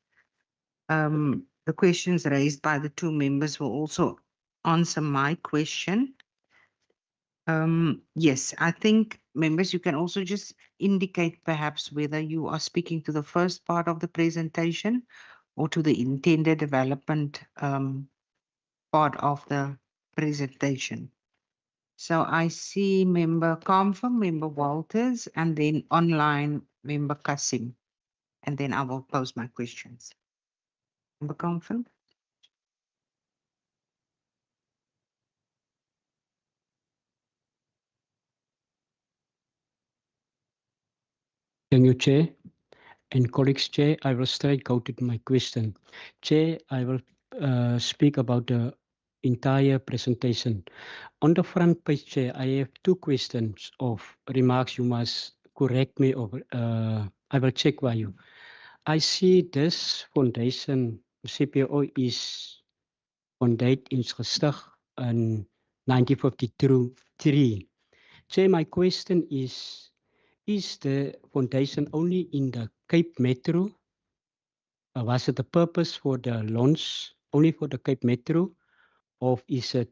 the questions raised by the two members will also answer my question. Yes, I think members, you can also just indicate perhaps whether you are speaking to the first part of the presentation or to the intended development part of the presentation. So I see member Kamfa, member Walters, and then online member Kasim. And then I will pose my questions. Member Kamfa. Thank you, Chair. Good afternoon, everyone. My name is Kamfa Walters. I'm a member of the Committee. And I would like to engage afterwards if there's some questions from the department side. But I think members, you can also just indicate perhaps whether you are speaking to the first part of the presentation or to the intended development part of the presentation. So I see member Kamfa, member Walters, and then online member Kasim. And then I will pose my questions. Thank you, Chair. And colleagues, Chair, I will straight go to my question. Chair, I will speak about the entire presentation. On the front page, Chair, I have two questions of remarks. You must correct me or I will check by you. I see this foundation, CPO, is founded in gestig in 1953. Chair, my question is the foundation only in the Cape Metro? Was it the purpose for the launch only for the Cape Metro, or is it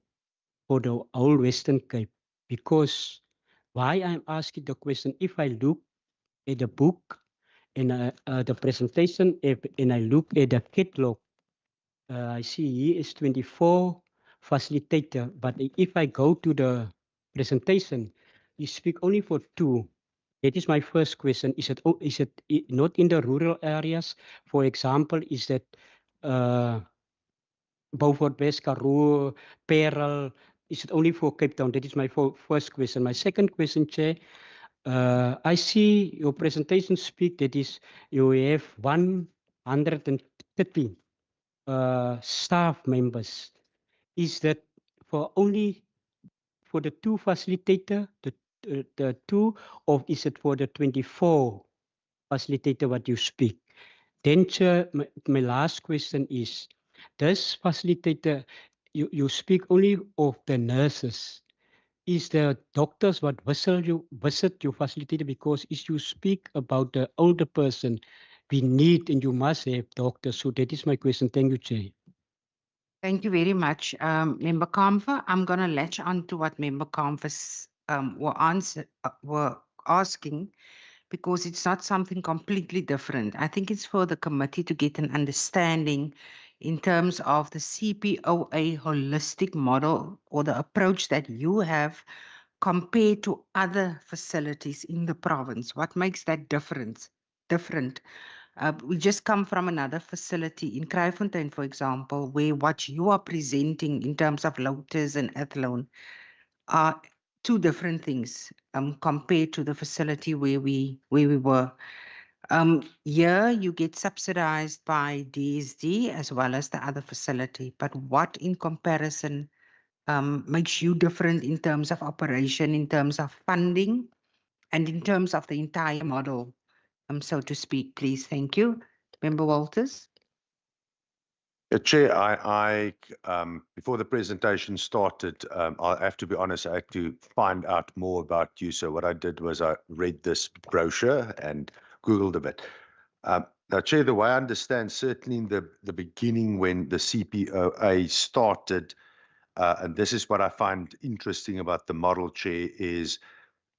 for the whole Western Cape? Because why I'm asking the question, if I look at the book and the presentation, and I look at the catalog, I see here is 24 facilitator, but if I go to the presentation, you speak only for 2. That is my first question. Is it not in the rural areas? For example, is that Beaufort West, Karoo, Parel? Is it only for Cape Town? That is my first question. My second question, Chair, I see your presentation speak that is you have 130 staff members. Is that for only for the 2 facilitator, the 2, or is it for the 24 facilitator what you speak? Then, Chair, my last question is, does facilitator, you speak only of the nurses. Is the doctors what visit your facilitator? Because if you speak about the older person, we need and you must have doctors. So that is my question. Thank you, Chair. Thank you very much, Member Kamfer. I'm going to latch on to what Member Kamfer were asking, because it's not something completely different. I think it's for the committee to get an understanding in terms of the CPOA holistic model or the approach that you have compared to other facilities in the province. What makes that different? We just come from another facility in Kraaifontein, for example, where what you are presenting in terms of Lotus and Athlone are 2 different things compared to the facility where we were. Here you get subsidized by DSD as well as the other facility. But what in comparison makes you different in terms of operation, in terms of funding, and in terms of the entire model, so to speak, please? Thank you. Member Walters. Chair, before the presentation started, I have to be honest, I had to find out more about you. So what I did was I read this brochure and Googled a bit. Now, Chair, the way I understand, certainly in the beginning when the CPOA started, and this is what I find interesting about the model, Chair, is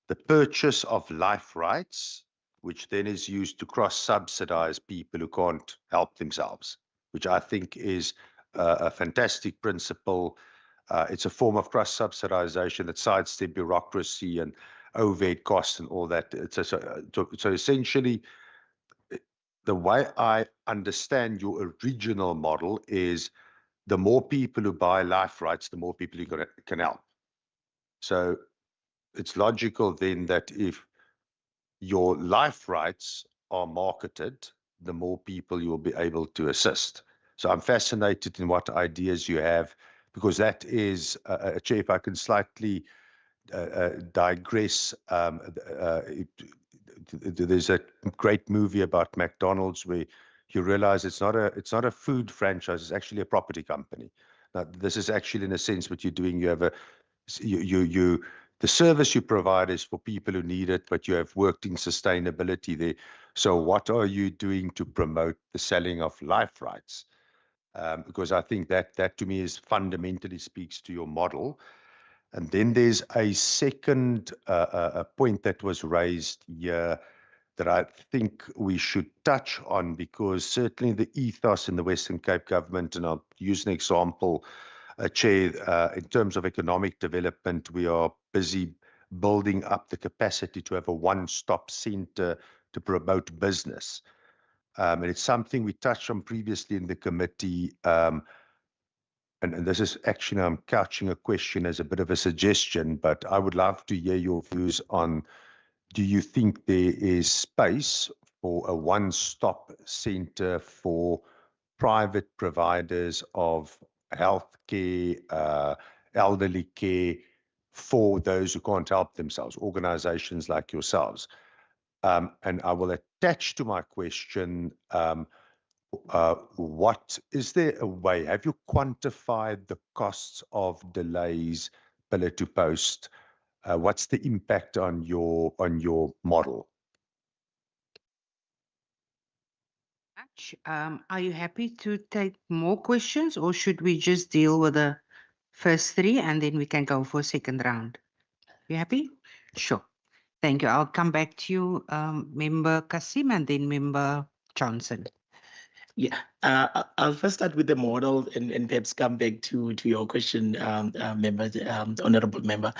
the purchase of life rights, which then is used to cross-subsidize people who can't help themselves, which I think is a fantastic principle. It's a form of cross-subsidization that sidesteps bureaucracy and overhead costs and all that. So essentially, the way I understand your original model is the more people who buy life rights, the more people you can help. So it's logical then that if your life rights are marketed, the more people you will be able to assist. So I'm fascinated in what ideas you have, because that is, Chair, if I can slightly digress, there's a great movie about McDonald's where you realize it's not a food franchise, it's actually a property company. Now, this is actually, in a sense, what you're doing. You have the service you provide is for people who need it, but you have worked in sustainability there. So what are you doing to promote the selling of life rights? Because I think that to me is fundamentally speaks to your model. And then there's a second point that was raised here that I think we should touch on, because certainly the ethos in the Western Cape government, and I'll use an example, Chair, in terms of economic development, we are busy building up the capacity to have a one-stop center to promote business. And it's something we touched on previously in the committee. And this is actually, I'm couching a question as a bit of a suggestion, but I would love to hear your views on do you think there is space for a one-stop center for private providers of healthcare, elderly care for those who can't help themselves, organizations like yourselves? And I will attach to my question, what is there a way, have you quantified the costs of delays pillar to post? What's the impact on your model? Are you happy to take more questions, or should we just deal with the first three and then we can go for a second round? You happy? Sure. Thank you. I'll come back to you, Member Kasim, and then Member Johnson. Yeah, I'll first start with the model and perhaps come back to your question, member, honorable member.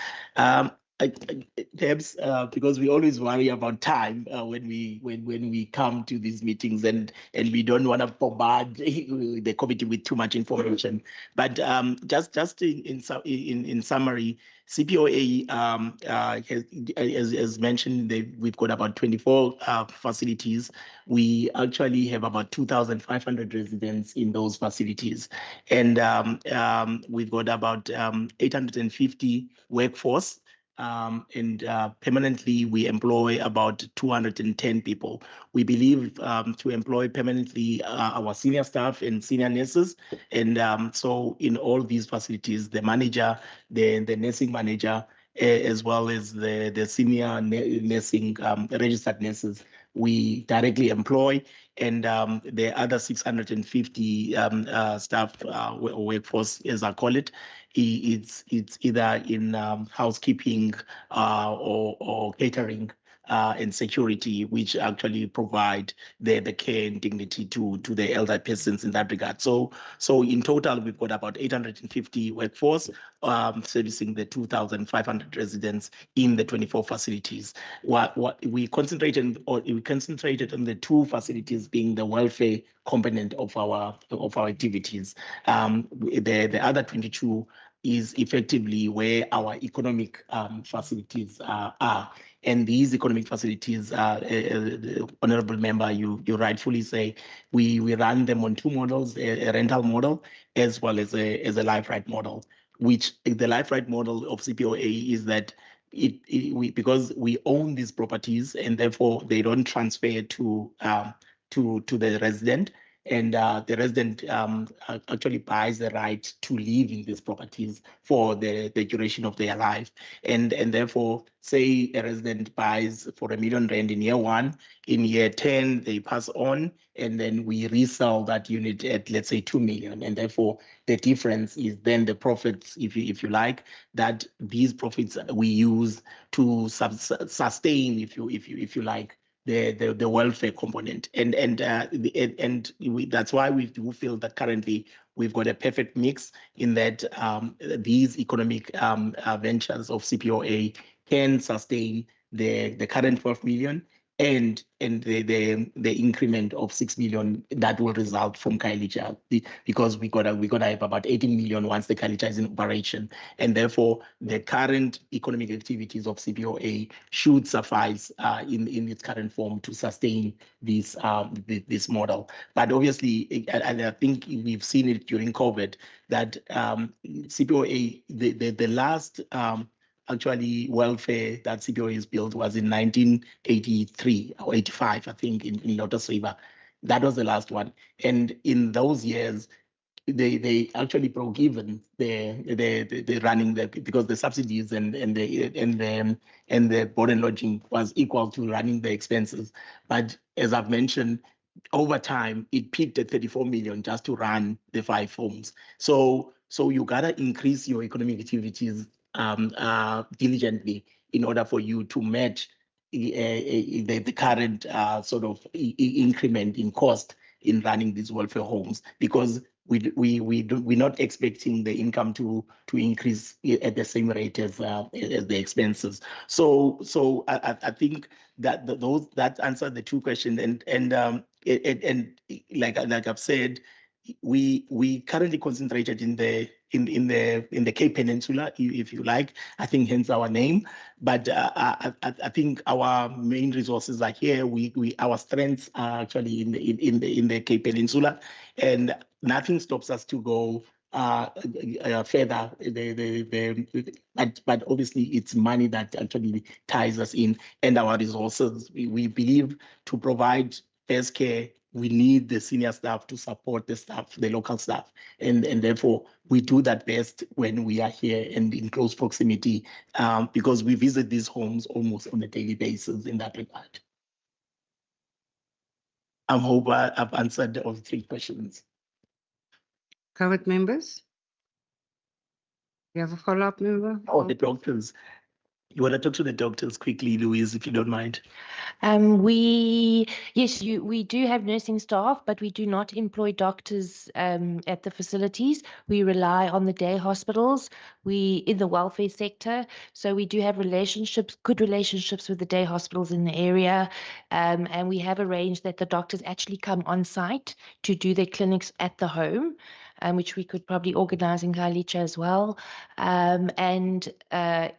Perhaps because we always worry about time when we come to these meetings, and we don't want to bombard the committee with too much information. But just in summary, CPOA as mentioned, we've got about 24 facilities. We actually have about 2,500 residents in those facilities, and we've got about 850 workforce. And permanently, we employ about 210 people. We believe to employ permanently our senior staff and senior nurses. And so in all these facilities, the manager, the nursing manager, as well as the senior nursing registered nurses, we directly employ, and the other 650 staff workforce, as I call it, it's either in housekeeping or catering and security, which actually provide the care and dignity to the elder persons in that regard. So in total, we've got about 850 workforce servicing the 2,500 residents in the 24 facilities. What we concentrated on the two facilities being the welfare component of our activities. The other 22 is effectively where our economic facilities are. And these economic facilities, honorable member, you rightfully say, we run them on two models, a rental model as well as a life right model, which the life right model of CPOA is that because we own these properties and therefore they don't transfer to the resident, and the resident actually buys the right to live in these properties for the duration of their life. And therefore, say a resident buys for R1 million in year 1, in year 10, they pass on, and then we resell that unit at, let's say, 2 million. And therefore, the difference is then the profits, if you like, that these profits we use to sustain, if you like, the welfare component, and that's why we do feel that currently we've got a perfect mix in that these economic ventures of CPOA can sustain the current 12 million and the increment of 6 million that will result from Kailija, because we gotta have about 18 million once the Kailija is in operation, and therefore the current economic activities of CPOA should suffice in its current form to sustain this model. But obviously, and I think we've seen it during COVID, that CPOA, the last actually welfare that CPOA is built was in 1983 or 85, I think, in Lotus River. That was the last one. And in those years, they actually broke even the running because the subsidies and the board and lodging was equal to running the expenses. But as I've mentioned, over time it peaked at 34 million just to run the 5 homes. So you gotta increase your economic activities diligently in order for you to match the current sort of increment in cost in running these welfare homes, because we're not expecting the income to increase at the same rate as the expenses. So I think that answered the two questions, and like I've said, we currently concentrated in the Cape Peninsula, if you like. I think hence our name. But I think our main resources are here. Our strengths are actually in the Cape Peninsula, and nothing stops us to go further. But obviously it's money that actually ties us in, and our resources. We believe to provide best care, we need the senior staff to support the staff, the local staff. And therefore, we do that best when we are here and in close proximity, because we visit these homes almost on a daily basis in that regard. I hope I've answered all 3 questions. Covered members? You have a follow-up, member? Oh, the doctors. You want to talk to the doctors quickly, Louise, if you don't mind? We do have nursing staff, but we do not employ doctors at the facilities. We rely on the day hospitals. We in the welfare sector, so we do have good relationships with the day hospitals in the area, and we have arranged that the doctors actually come on site to do their clinics at the home. Which we could probably organize in Khayelitsha as well.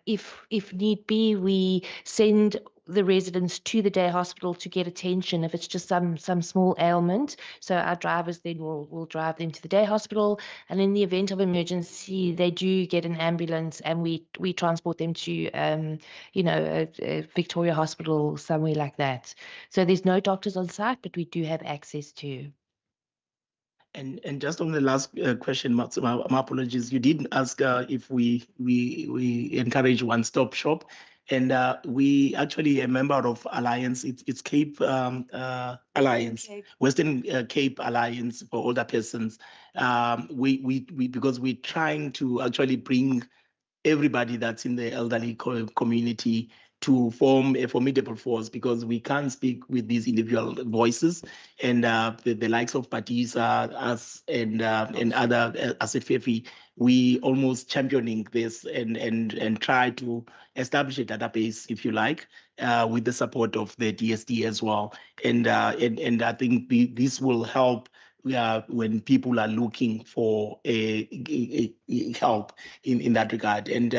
If need be, we send the residents to the day hospital to get attention if it's just some small ailment. So our drivers then will drive them to the day hospital, and in the event of emergency, they do get an ambulance, and we transport them to a Victoria Hospital, somewhere like that. So there's no doctors on site, but we do have access to. And just on the last question, my apologies. You did ask if we encourage one-stop shop, and we actually a member of Alliance. It's Cape Alliance, Western Cape Alliance for older persons. We because we're trying to actually bring everybody that's in the elderly community to form a formidable force, because we can't speak with these individual voices, and the likes of Patisa, us, and other as a FEFI, we almost championing this and try to establish a database, if you like, with the support of the DSD as well, and I think this will help when people are looking for a help in that regard, and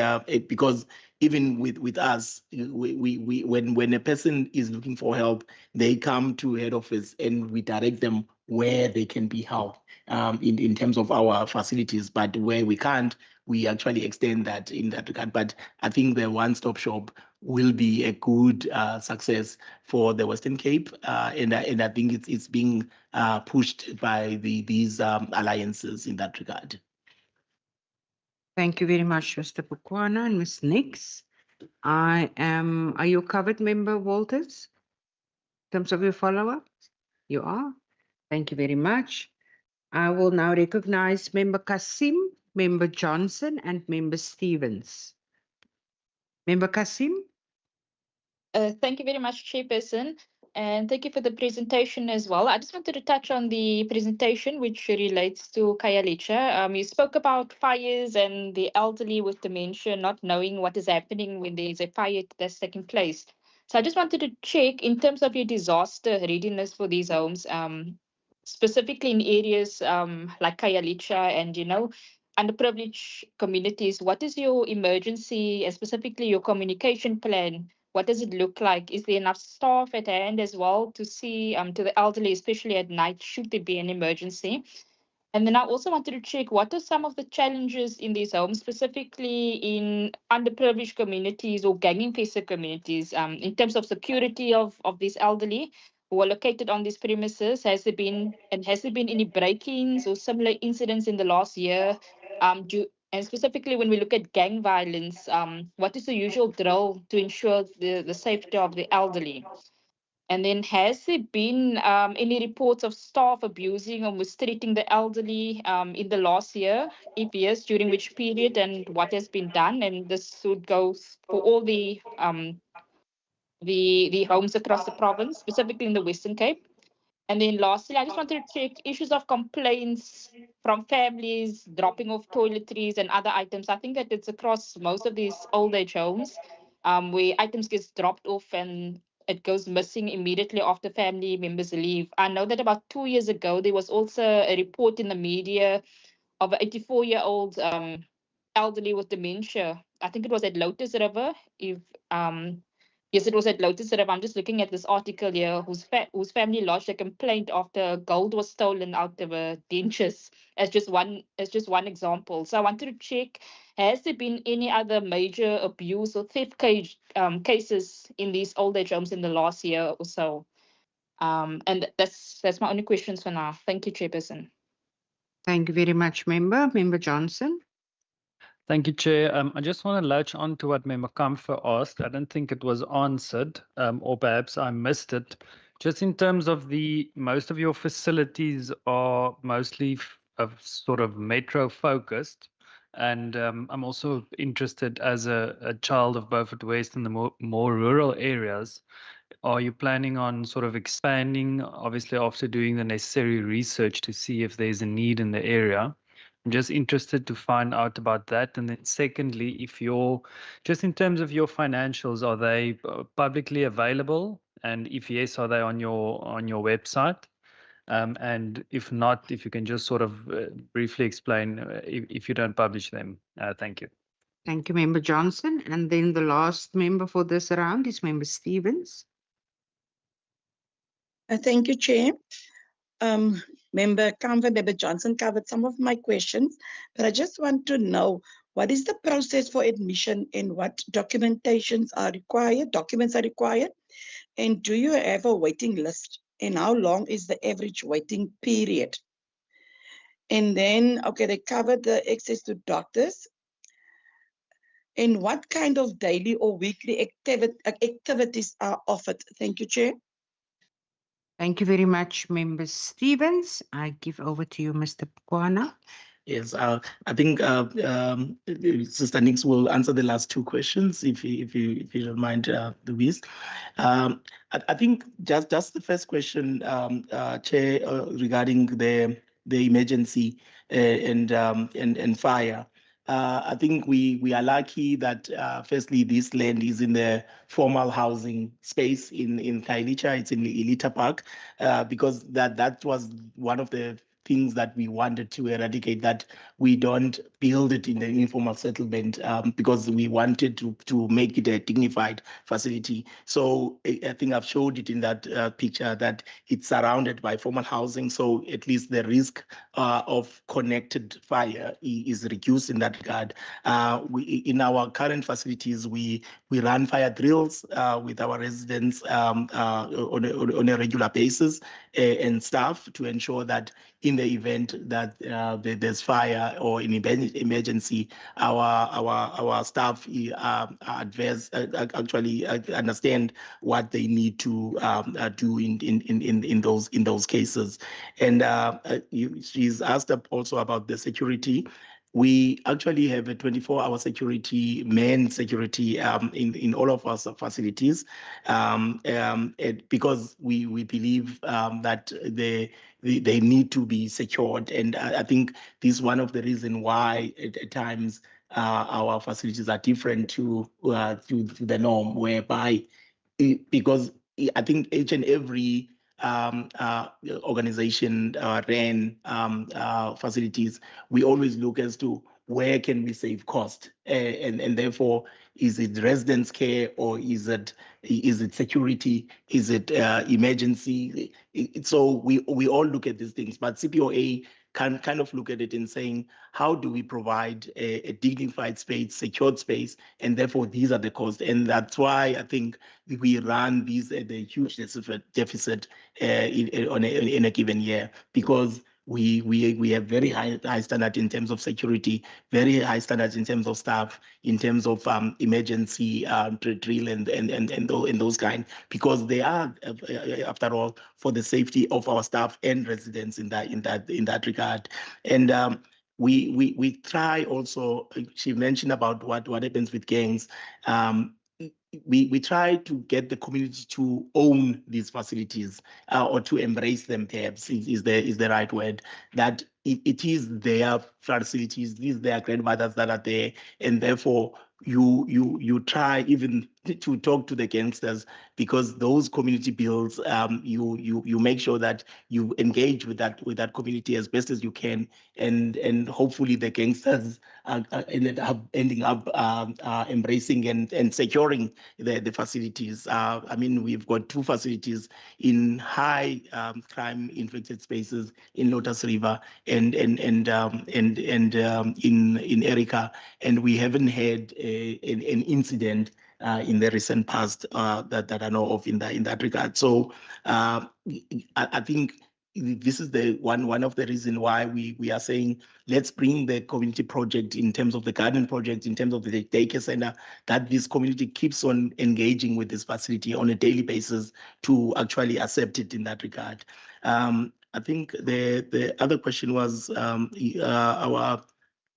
because even with us, we when a person is looking for help, they come to head office and we direct them where they can be helped in terms of our facilities. But where we can't, we actually extend that in that regard. But I think the one-stop shop will be a good success for the Western Cape, and I think it's being pushed by these alliances in that regard. Thank you very much, Mr. Pukwana and Ms. Nix. Are you covered, Member Walters? In terms of your follow-up? You are. Thank you very much. I will now recognize Member Kasim, Member Johnson, and Member Stevens. Member Kasim? Thank you very much, Chairperson, and thank you for the presentation as well. I just wanted to touch on the presentation which relates to Khayelitsha. You spoke about fires and the elderly with dementia not knowing what is happening when there is a fire that's taking place. So I just wanted to check in terms of your disaster readiness for these homes, specifically in areas like Khayelitsha and, underprivileged communities. What is your emergency and specifically your communication plan? What does it look like? Is there enough staff at hand as well to see to the elderly, especially at night, should there be an emergency? And then I also wanted to check what are some of the challenges in these homes, specifically in underprivileged communities or gang-infested communities, in terms of security of these elderly who are located on these premises. Has there been any break-ins or similar incidents in the last year? And specifically when we look at gang violence, what is the usual drill to ensure the safety of the elderly? And then has there been any reports of staff abusing or mistreating the elderly in the last year? If yes, during which period and what has been done? And this would go for all the homes across the province, specifically in the Western Cape. And then lastly, I just wanted to check issues of complaints from families, dropping off toiletries and other items. I think that it's across most of these old age homes where items gets dropped off and it goes missing immediately after family members leave. I know that about 2 years ago, there was also a report in the media of an 84-year-old elderly with dementia. I think it was at Lotus River. If yes, it was at Lotus River. I'm just looking at this article here, whose family lodged a complaint after gold was stolen out of her dentures, as just one example. So I wanted to check, has there been any other major abuse or theft cases in these old age homes in the last year or so? And that's my only questions for now. Thank you, Chairperson. Thank you very much, Member. Member Johnson. Thank you, Chair. I just want to latch on to what Member Comfort asked. I don't think it was answered, or perhaps I missed it. Just in terms of most of your facilities are mostly sort of metro focused. And I'm also interested as a child of Beaufort West in the more rural areas. Are you planning on sort of expanding, obviously after doing the necessary research to see if there's a need in the area? I'm just interested to find out about that. And then secondly, if just in terms of your financials, are they publicly available? And if yes, are they on your website? And if not, if you can just sort of briefly explain if you don't publish them. Thank you. Thank you, Member Johnson. And then the last member for this round is Member Stevens. Thank you, Chair. Member Johnson covered some of my questions, but I just want to know, what is the process for admission and what documents are required? And do you have a waiting list? And how long is the average waiting period? And then, okay, they covered the access to doctors. And what kind of daily or weekly activities are offered? Thank you, Chair. Thank you very much, Member Stevens. I give over to you, Mr. Pukwana. Yes, I think Sister Nix will answer the last two questions, if you don't mind, Louise. I think just the first question, Chair, regarding the emergency and fire. I think we are lucky that firstly this land is in the formal housing space in Khayelitsha. It's in the Elita Park, because that was one of the things that we wanted to eradicate, that we don't build it in the informal settlement, because we wanted to make it a dignified facility. So I think I've showed it in that picture that it's surrounded by formal housing. So at least the risk of connected fire is reduced in that regard. In our current facilities, we run fire drills with our residents on a regular basis, and staff, to ensure that in the event that there's fire or an emergency, our staff actually understand what they need to do in those cases. And she's asked also about the security. We actually have a 24-hour security, manned security in all of our facilities, because we believe that they need to be secured. And I think this is one of the reasons why at times our facilities are different to the norm, whereby because I think each and every organization ran facilities, we always look as to where can we save cost, and therefore, is it residence care, or is it security, is it emergency? So we all look at these things, but CPOA can kind of look at it in saying, how do we provide a dignified space, secured space, and therefore these are the costs. And that's why I think we run these at a huge deficit in a given year, because we have very high standard in terms of security, very high standards in terms of staff, in terms of emergency drill and those kind, because they are, after all, for the safety of our staff and residents in that regard. And we try also. She mentioned about what happens with gangs. We try to get the community to own these facilities, or to embrace them, perhaps is the right word. That it is their facilities, these their grandmothers that are there, and therefore you try even to talk to the gangsters, because those community builds, you make sure that you engage with that community as best as you can, and hopefully the gangsters ending up embracing and securing the facilities. I mean, we've got 2 facilities in high crime infected spaces in Lotus River and in Erica, and we haven't had an incident in the recent past that I know of in that regard. So I think this is the one of the reasons why we are saying let's bring the community project in terms of the garden project, in terms of the daycare center, that this community keeps on engaging with this facility on a daily basis to actually accept it in that regard. I think the other question was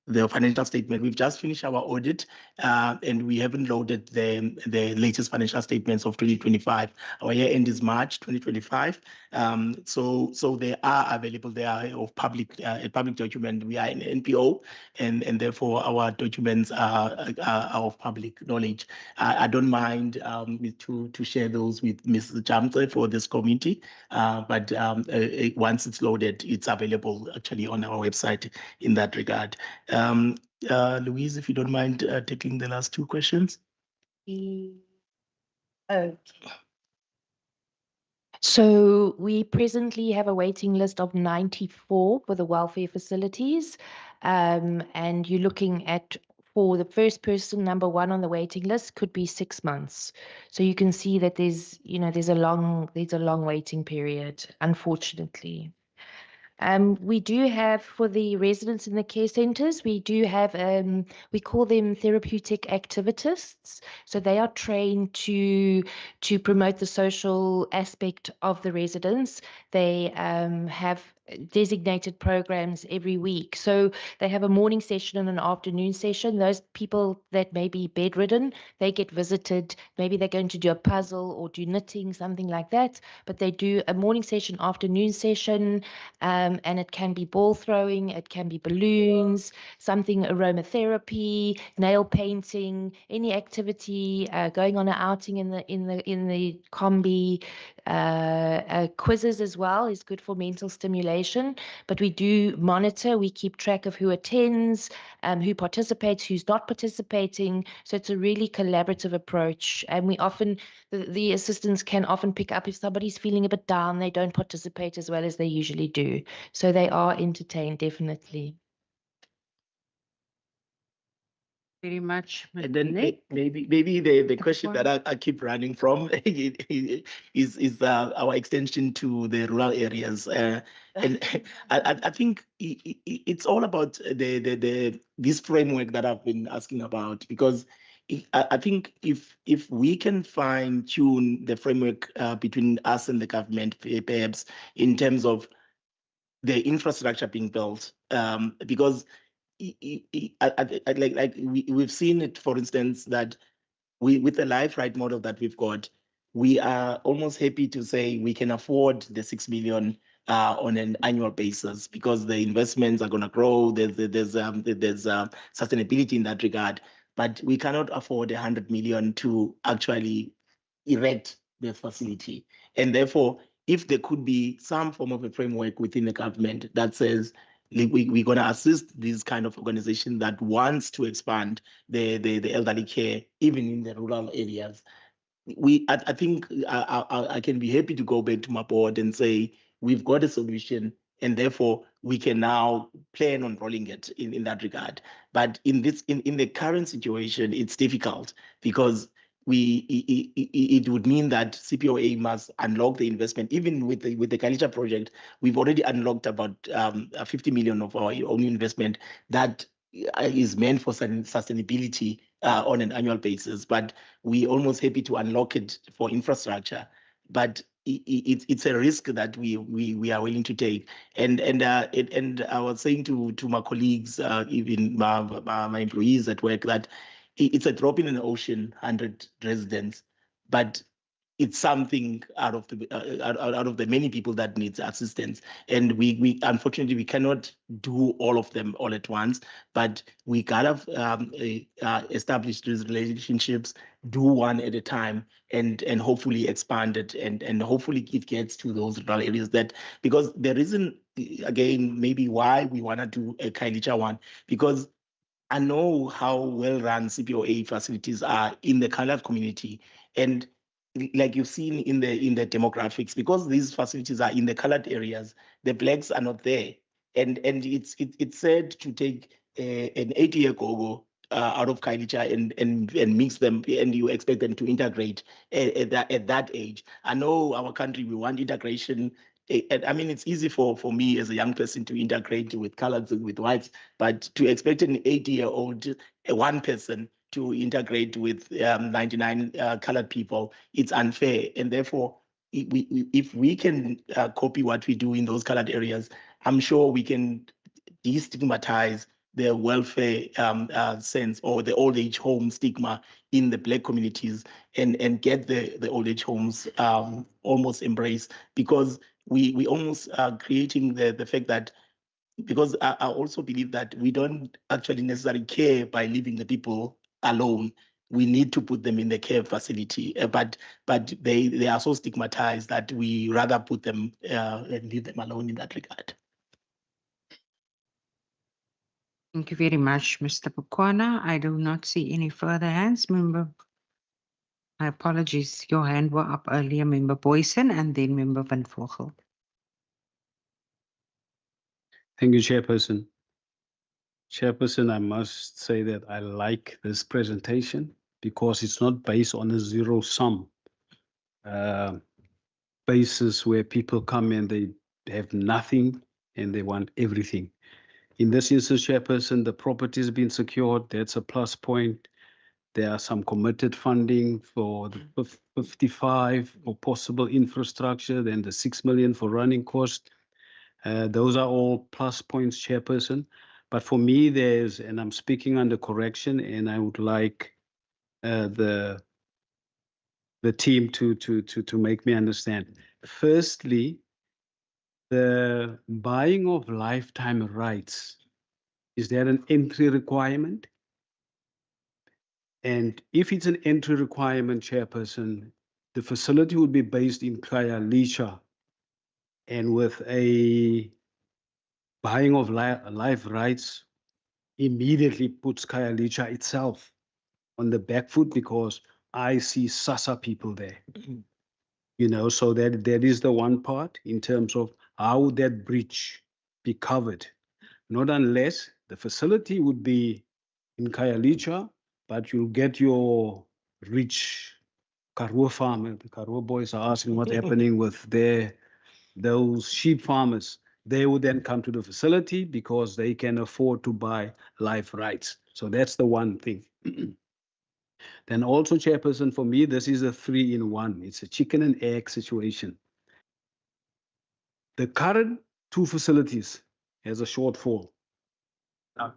the financial statement. We've just finished our audit, and we haven't loaded the latest financial statements of 2025. Our year end is March 2025. So they are available. They are of public a public document. We are in NPO, and therefore our documents are of public knowledge. I don't mind to share those with Mrs. Jamte for this committee, but once it's loaded, it's available actually on our website in that regard. Louise, if you don't mind taking the last 2 questions. Okay. So we presently have a waiting list of 94 for the welfare facilities. And you're looking at, for the first person, number 1 on the waiting list could be 6 months. So you can see that there's a long waiting period, unfortunately. We do have, for the residents in the care centres, we do have, we call them therapeutic activists. So they are trained to promote the social aspect of the residents. They have designated programs every week. So they have a morning session and an afternoon session. Those people that may be bedridden, they get visited. Maybe they're going to do a puzzle or do knitting, something like that. But they do a morning session, afternoon session, and it can be ball throwing, it can be balloons, something aromatherapy, nail painting, any activity, going on an outing in the combi. Quizzes as well is good for mental stimulation, but we do monitor, we keep track of who attends, who participates, who's not participating. So it's a really collaborative approach, and we often, the assistants can often pick up if somebody's feeling a bit down, they don't participate as well as they usually do. So they are entertained, definitely. Very much. And then maybe the question that I keep running from is our extension to the rural areas, and I think it's all about this framework that I've been asking about, because I think if we can fine tune the framework between us and the government, perhaps in terms of the infrastructure being built, because we've seen it, for instance, that with the life right model that we've got, we are almost happy to say we can afford the 6 million on an annual basis, because the investments are going to grow. There's sustainability in that regard, but we cannot afford 100 million to actually erect the facility. And therefore, if there could be some form of a framework within the government that says we're going to assist these kind of organization that wants to expand the elderly care, even in the rural areas, I think I can be happy to go back to my board and say we've got a solution, and therefore we can now plan on rolling it in that regard. But in the current situation, it's difficult, because it would mean that CPOA must unlock the investment. Even with the Kalicha project, we've already unlocked about 50 million of our own investment that is meant for sustainability on an annual basis, but we're almost happy to unlock it for infrastructure. But it's a risk that we are willing to take. And I was saying to my colleagues, even my employees at work, that it's a drop in an ocean, 100 residents, but it's something out of the many people that needs assistance, and we unfortunately we cannot do all of them all at once, but we gotta establish these relationships, do one at a time, and hopefully expand it, and hopefully it gets to those rural areas. That because the reason again maybe why we want to do a Kailicha one, because I know how well run CPOA facilities are in the colored community, and like you've seen in the demographics, because these facilities are in the colored areas, the blacks are not there, and it's sad to take an 80-year gogo out of Kailicha and mix them, and you expect them to integrate at that age. I know our country, we want integration. I mean, it's easy for me as a young person to integrate with colors and with whites, but to expect an 80-year-old, one person to integrate with 99 colored people, it's unfair. And therefore, if we can copy what we do in those colored areas, I'm sure we can destigmatize the welfare sense or the old age home stigma in the black communities, and get the old age homes almost embraced, because we almost are creating the fact that, because I also believe that we don't actually necessarily care by leaving the people alone. We need to put them in the care facility, but they are so stigmatized that we rather put them and leave them alone in that regard. Thank you very much, Mr. Bukwana. I do not see any further hands. Member, my apologies. Your hand were up earlier, Member Boyson, and then Member Van Vogel. Thank you, Chairperson. Chairperson, I must say that I like this presentation because it's not based on a zero-sum basis where people come and they have nothing and they want everything. In this instance, Chairperson, the property has been secured. That's a plus point. There are some committed funding for the 55 for possible infrastructure, then the 6 million for running cost. Those are all plus points, Chairperson. But for me, there's, and I'm speaking under correction, and I would like the team to make me understand. Firstly, the buying of lifetime rights, is there an entry requirement? And if it's an entry requirement, Chairperson, the facility would be based in Khayelitsha, and with a buying of life rights immediately puts Khayelitsha itself on the back foot, because I see SASSA people there. You know, so that is the one part in terms of how would that breach be covered? Not unless the facility would be in Khayelitsha, but you'll get your rich Karoo farmer. The Karoo boys are asking what's happening with those sheep farmers. They would then come to the facility because they can afford to buy life rights. So that's the one thing. Then also, Chairperson, for me, this is a 3-in-1. It's a chicken and egg situation. The current 2 facilities has a shortfall. Now,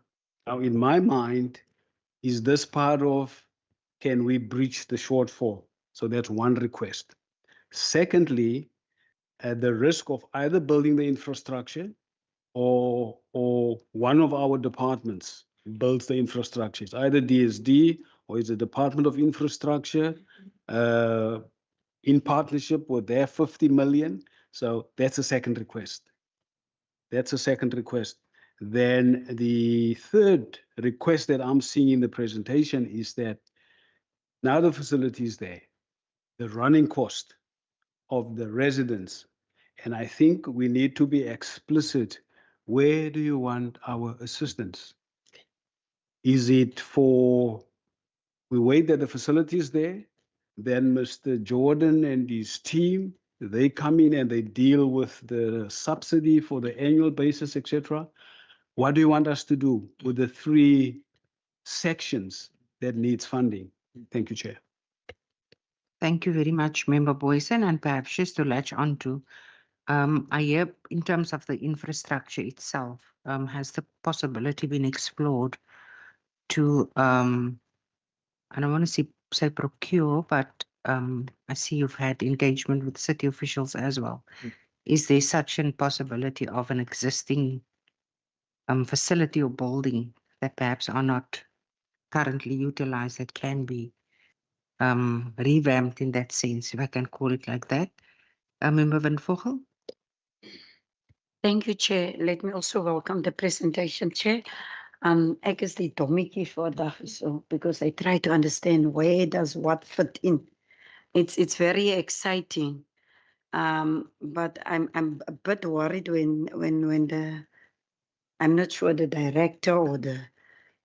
in my mind, is this part of, can we breach the shortfall? So that's one request. Secondly, at the risk of either building the infrastructure or one of our departments builds the infrastructure. It's either DSD or it's the Department of Infrastructure in partnership with their 50 million. So that's a second request. That's a second request. Then the third request that I'm seeing in the presentation is that now the facility is there, the running cost of the residents. And I think we need to be explicit. Where do you want our assistance? Is it for, we wait that the facility is there, then Mr. Jordan and his team, they come in and they deal with the subsidy for the annual basis, etc. What do you want us to do with the 3 sections that needs funding? Thank you, Chair. Thank you very much, Member Boyson. And perhaps just to latch on to, I hear in terms of the infrastructure itself, has the possibility been explored to, I don't want to say procure, but I see you've had engagement with city officials as well. Is there such a possibility of an existing facility or building that perhaps are not currently utilized that can be revamped in that sense, if I can call it like that? Member Van Vogel? Thank you, Chair. Let me also welcome the presentation, Chair. Ek is die dommetjie vandag so because I try to understand where does what fit in. It's very exciting. But I'm a bit worried when I'm not sure the director or the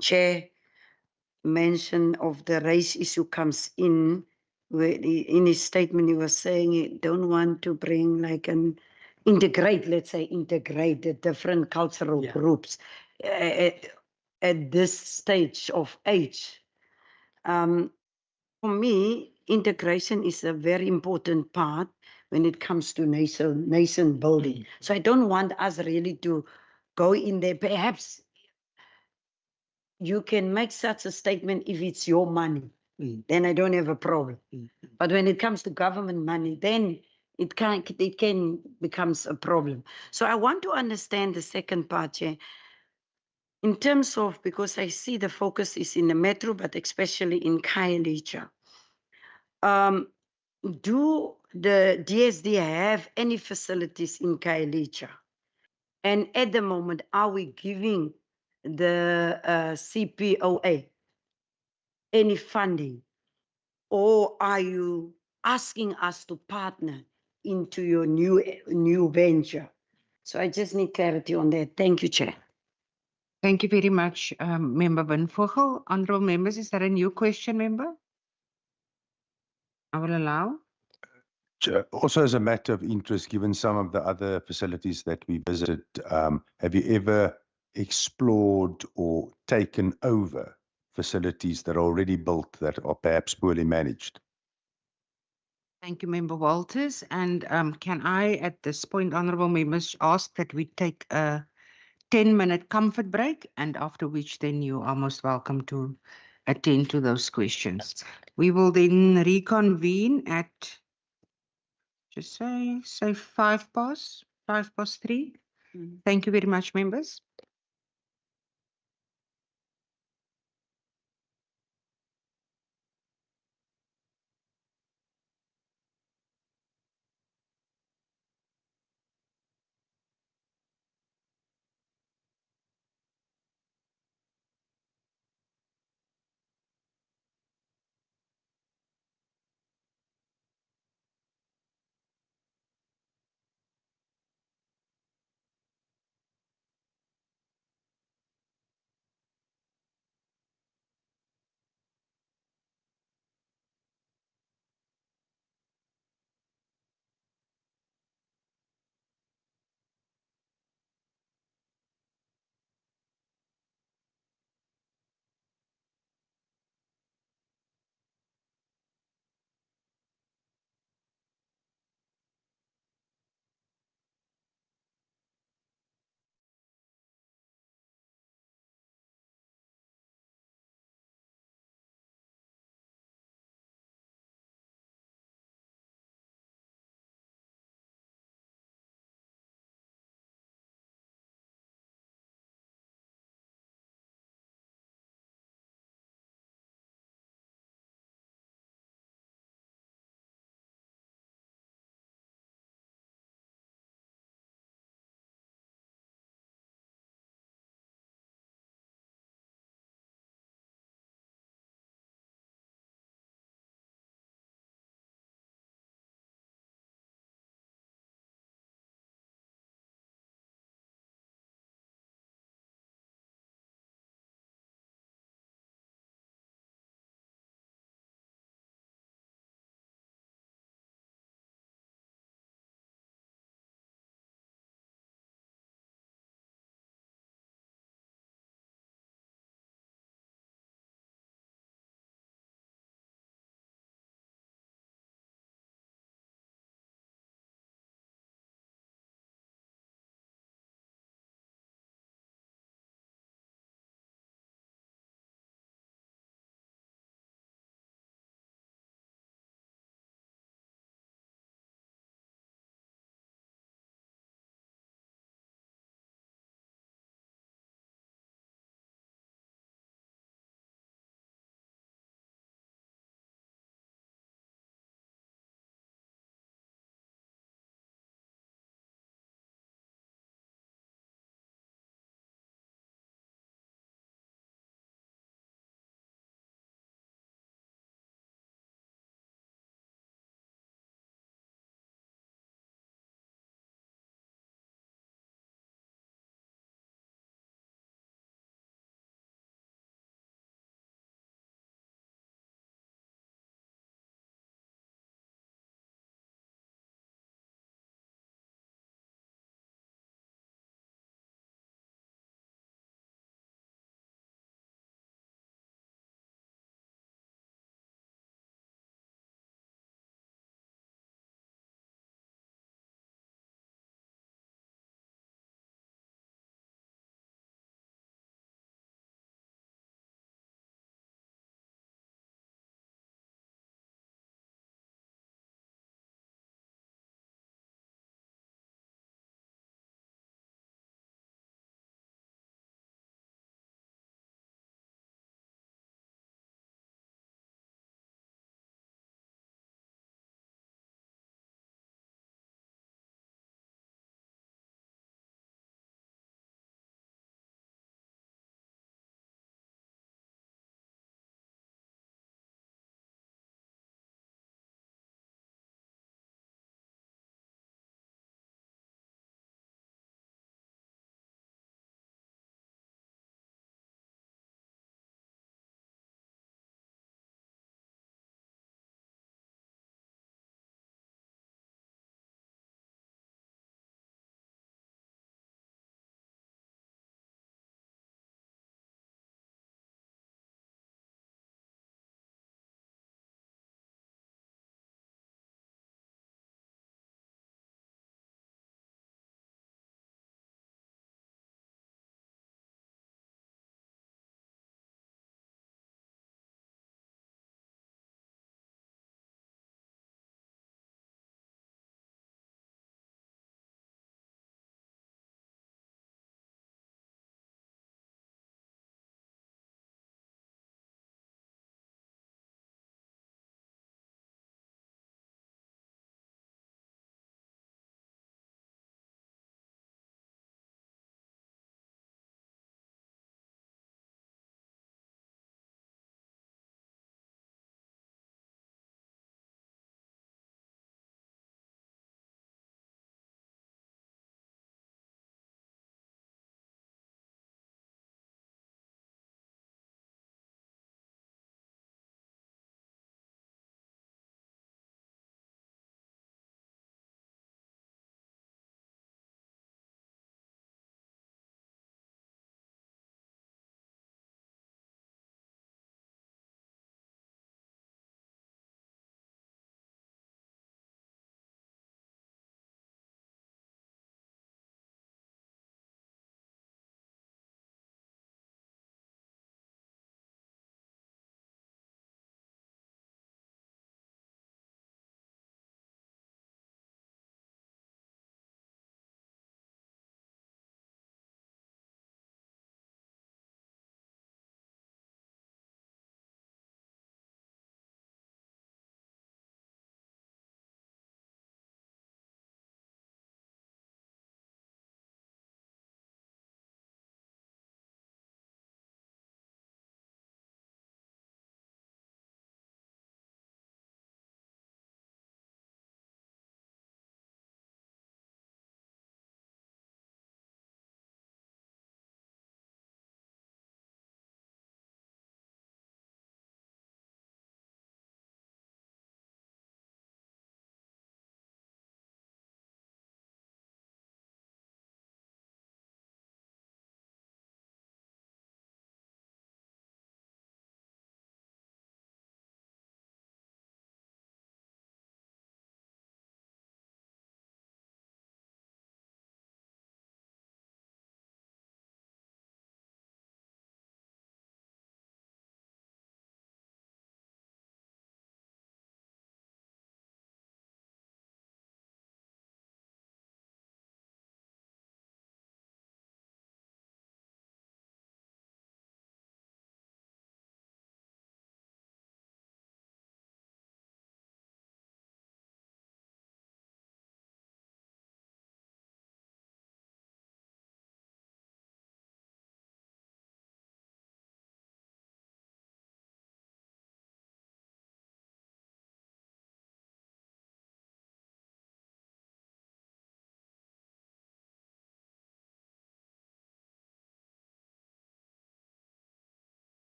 chair mention of the race issue comes in. Where in his statement he was saying he don't want to bring like an integrate the different cultural groups at this stage of age. For me, integration is a very important part when it comes to nation building. So I don't want us really to go in there. Perhaps you can make such a statement if it's your money. Then I don't have a problem. But when it comes to government money, then it can becomes a problem. So I want to understand the second part here. In terms of, because I see the focus is in the metro, but especially in Khayelitsha. Do the DSD have any facilities in Khayelitsha? And at the moment, are we giving the CPOA any funding? Or are you asking us to partner into your new venture? So I just need clarity on that. Thank you, Chair. Thank you very much, Member Van Vogel. Honourable members, is there a new question, member? I will allow. Also, as a matter of interest, given some of the other facilities that we visited, have you ever explored or taken over facilities that are already built that are perhaps poorly managed? Thank you, Member Walters. And can I, at this point, honourable members, ask that we take a 10-minute comfort break, and after which then you are most welcome to attend to those questions. We will then reconvene at, just say 3:05. Thank you very much, members.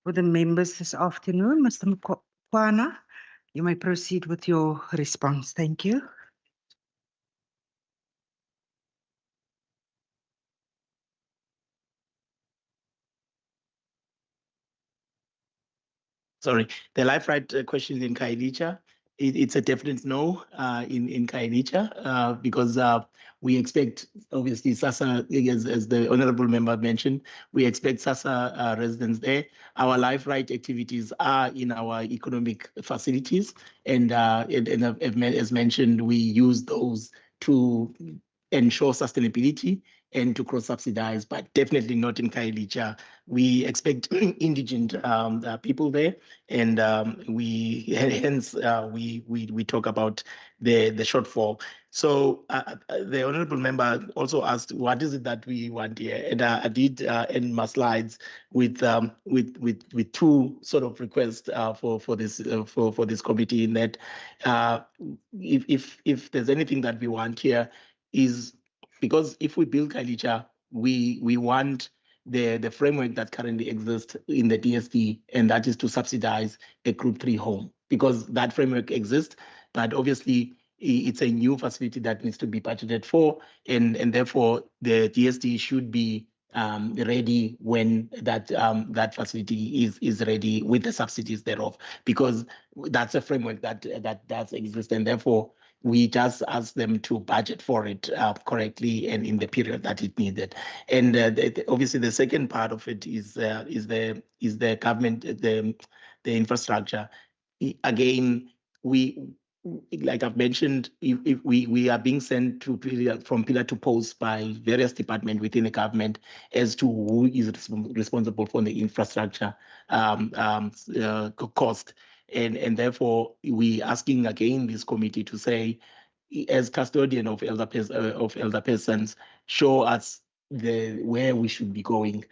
for the members this afternoon. Mr. Mkwana, you may proceed with your response. Thank you. Sorry, the life right question in Kailicha, it's a definite no in Kailicha because we expect, obviously, SASSA, as the honorable member mentioned, we expect SASSA residents there. Our life right activities are in our economic facilities, and as mentioned, we use those to ensure sustainability and to cross-subsidize, but definitely not in Kailicha. We expect indigent people there, and hence we talk about the shortfall. So the honourable member also asked, what is it that we want here? And I did end my slides with two sort of requests for this committee, in that if there's anything that we want here, is because if we build Kailicha, we want the framework that currently exists in the DSD, and that is to subsidize a Group 3 home, because that framework exists, but obviously it's a new facility that needs to be budgeted for, and therefore the DSD should be ready when that facility is ready with the subsidies thereof, because that's a framework that does exist, and therefore we just ask them to budget for it correctly and in the period that it needed. And obviously, the second part of it is the government, the infrastructure. Again, like I've mentioned, if we are being sent from pillar to post by various departments within the government as to who is responsible for the infrastructure cost. And therefore, we asking again this committee to say, as custodian of elder persons, show us where we should be going,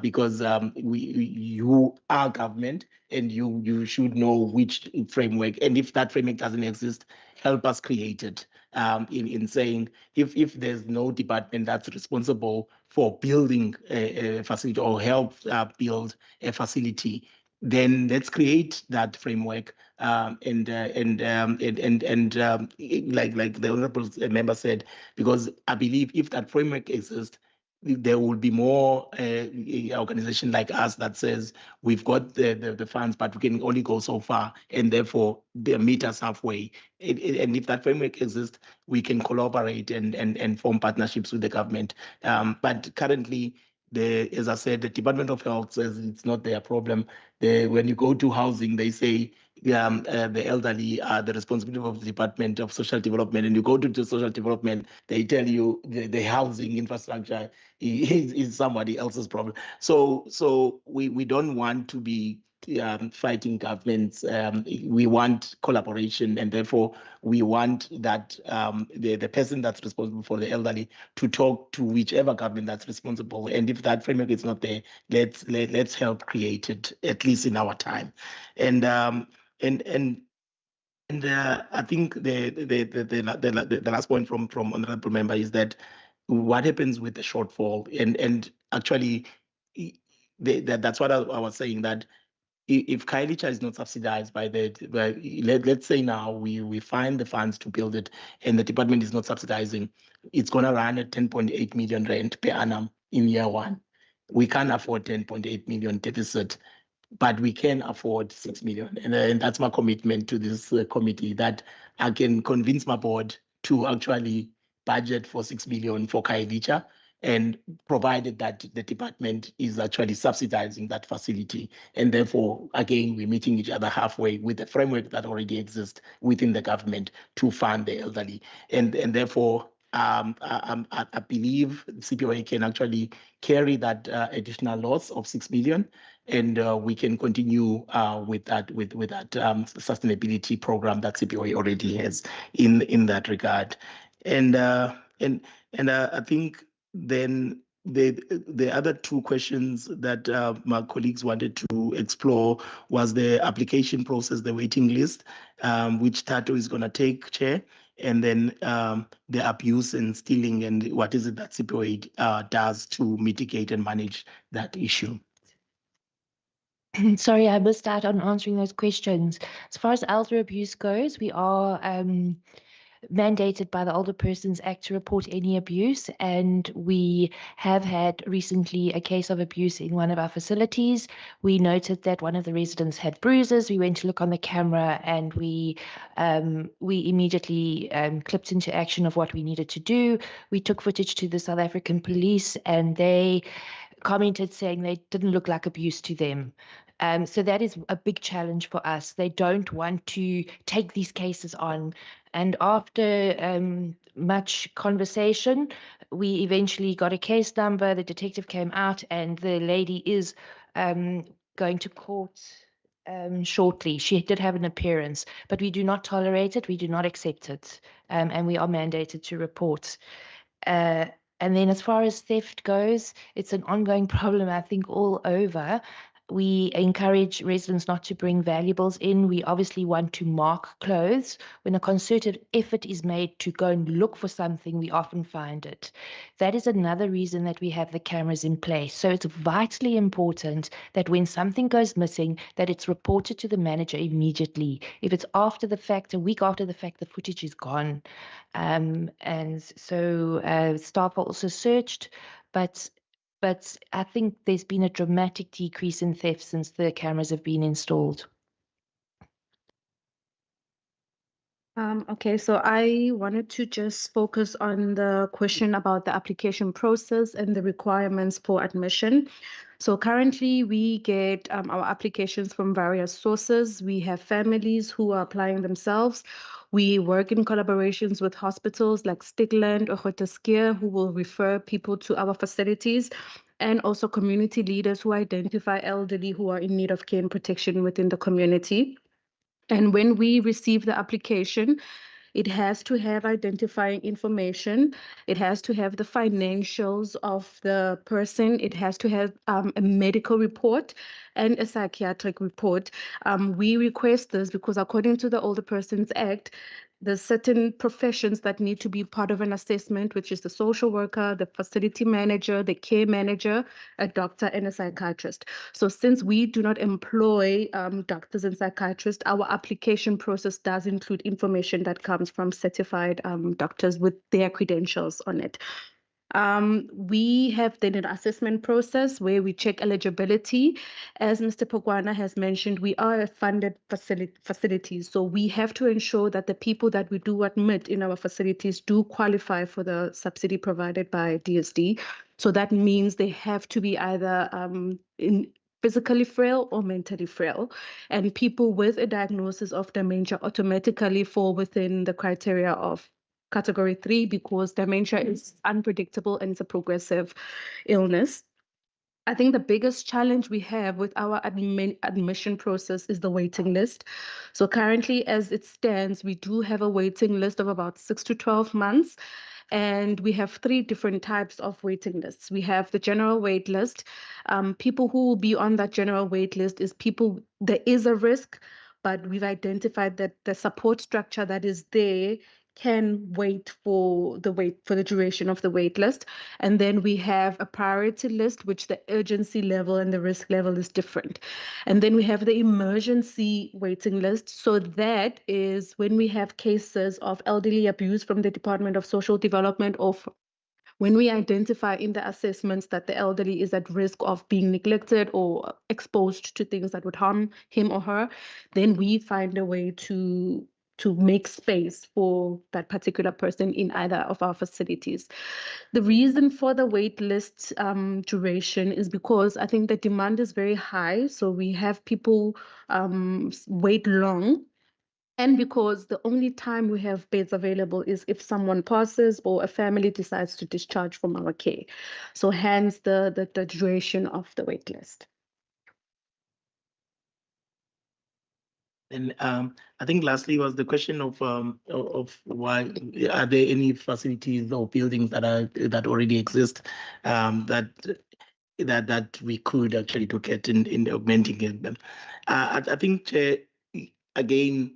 because you are government, and you should know which framework, and if that framework doesn't exist, help us create it. In saying, if there's no department that's responsible for building a facility or help build a facility, then let's create that framework. Like the honorable member said, because I believe if that framework exists, there will be more organization like us that says we've got the funds, but we can only go so far, and therefore they meet us halfway. And if that framework exists, we can collaborate and form partnerships with the government. But currently, as I said, the Department of Health says it's not their problem. When you go to housing, they say the elderly are the responsibility of the Department of Social Development, and you go to the social development, they tell you the housing infrastructure is somebody else's problem. So we don't want to be fighting governments. We want collaboration, and therefore we want that the person that's responsible for the elderly to talk to whichever government that's responsible. And if that framework is not there, let's help create it, at least in our time. And I think the last point from honorable member is that what happens with the shortfall, and actually that's what I was saying, that if Kailicha is not subsidized let's say now we find the funds to build it, and the department is not subsidizing, it's going to run at 10.8 million rand per annum in year one. We can't afford 10.8 million deficit, but we can afford 6 million. And that's my commitment to this committee, that I can convince my board to actually budget for 6 million for Kailicha, and provided that the department is actually subsidizing that facility. And therefore, again, we're meeting each other halfway with the framework that already exists within the government to fund the elderly. And therefore, I believe CPOA can actually carry that additional loss of 6 million, and we can continue with that sustainability program that CPOA already has in that regard. And I think then the other two questions that my colleagues wanted to explore was the application process, the waiting list, which Tato is going to take, Chair, and then the abuse and stealing, and what is it that CPOA does to mitigate and manage that issue. Sorry, I missed out on answering those questions. As far as elder abuse goes, we are mandated by the Older Persons Act to report any abuse, and we have had recently a case of abuse in one of our facilities. We noted that one of the residents had bruises. We went to look on the camera, and we immediately clipped into action of what we needed to do. We took footage to the South African police, and they commented saying they didn't look like abuse to them. So that is a big challenge for us. They don't want to take these cases on. And after much conversation, we eventually got a case number. The detective came out, and the lady is going to court shortly. She did have an appearance, but we do not tolerate it. We do not accept it. And we are mandated to report. And then as far as theft goes, it's an ongoing problem, I think, all over. We encourage residents not to bring valuables in. We obviously want to mark clothes. When a concerted effort is made to go and look for something, we often find it. That is another reason that we have the cameras in place. So it's vitally important that when something goes missing, that it's reported to the manager immediately. If it's after the fact, a week after the fact, the footage is gone. And so staff are also searched, but I think there's been a dramatic decrease in theft since the cameras have been installed. Okay, so I wanted to just focus on the question about the application process and the requirements for admission. So currently we get our applications from various sources. We have families who are applying themselves. We work in collaborations with hospitals like Stigland or Grooteskier, who will refer people to our facilities, and also community leaders who identify elderly who are in need of care and protection within the community. And when we receive the application, it has to have identifying information. It has to have the financials of the person. It has to have a medical report and a psychiatric report. We request this because according to the Older Persons Act, there's certain professions that need to be part of an assessment, which is the social worker, the facility manager, the care manager, a doctor, and a psychiatrist. So since we do not employ doctors and psychiatrists, our application process does include information that comes from certified doctors with their credentials on it. We have then an assessment process where we check eligibility. As Mr. Pogwana has mentioned, we are a funded facility, so we have to ensure that the people that we do admit in our facilities do qualify for the subsidy provided by DSD. So that means they have to be either physically frail or mentally frail. And people with a diagnosis of dementia automatically fall within the criteria of Category 3 because dementia is unpredictable and it's a progressive illness. I think the biggest challenge we have with our admission process is the waiting list. So currently, as it stands, we do have a waiting list of about 6 to 12 months. And we have 3 different types of waiting lists. We have the general wait list. People who will be on that general wait list is people, there is a risk, but we've identified that the support structure that is there can wait for the duration of the wait list. And then we have a priority list, which the urgency level and the risk level is different. And then we have the emergency waiting list. So that is when we have cases of elderly abuse from the Department of Social Development, or when we identify in the assessments that the elderly is at risk of being neglected or exposed to things that would harm him or her, then we find a way to make space for that particular person in either of our facilities. The reason for the wait list duration is because I think the demand is very high. So we have people wait long. And because the only time we have beds available is if someone passes or a family decides to discharge from our care. So hence the duration of the wait list. And I think lastly was the question of why are there any facilities or buildings that already exist that we could actually look at in augmenting them. I think again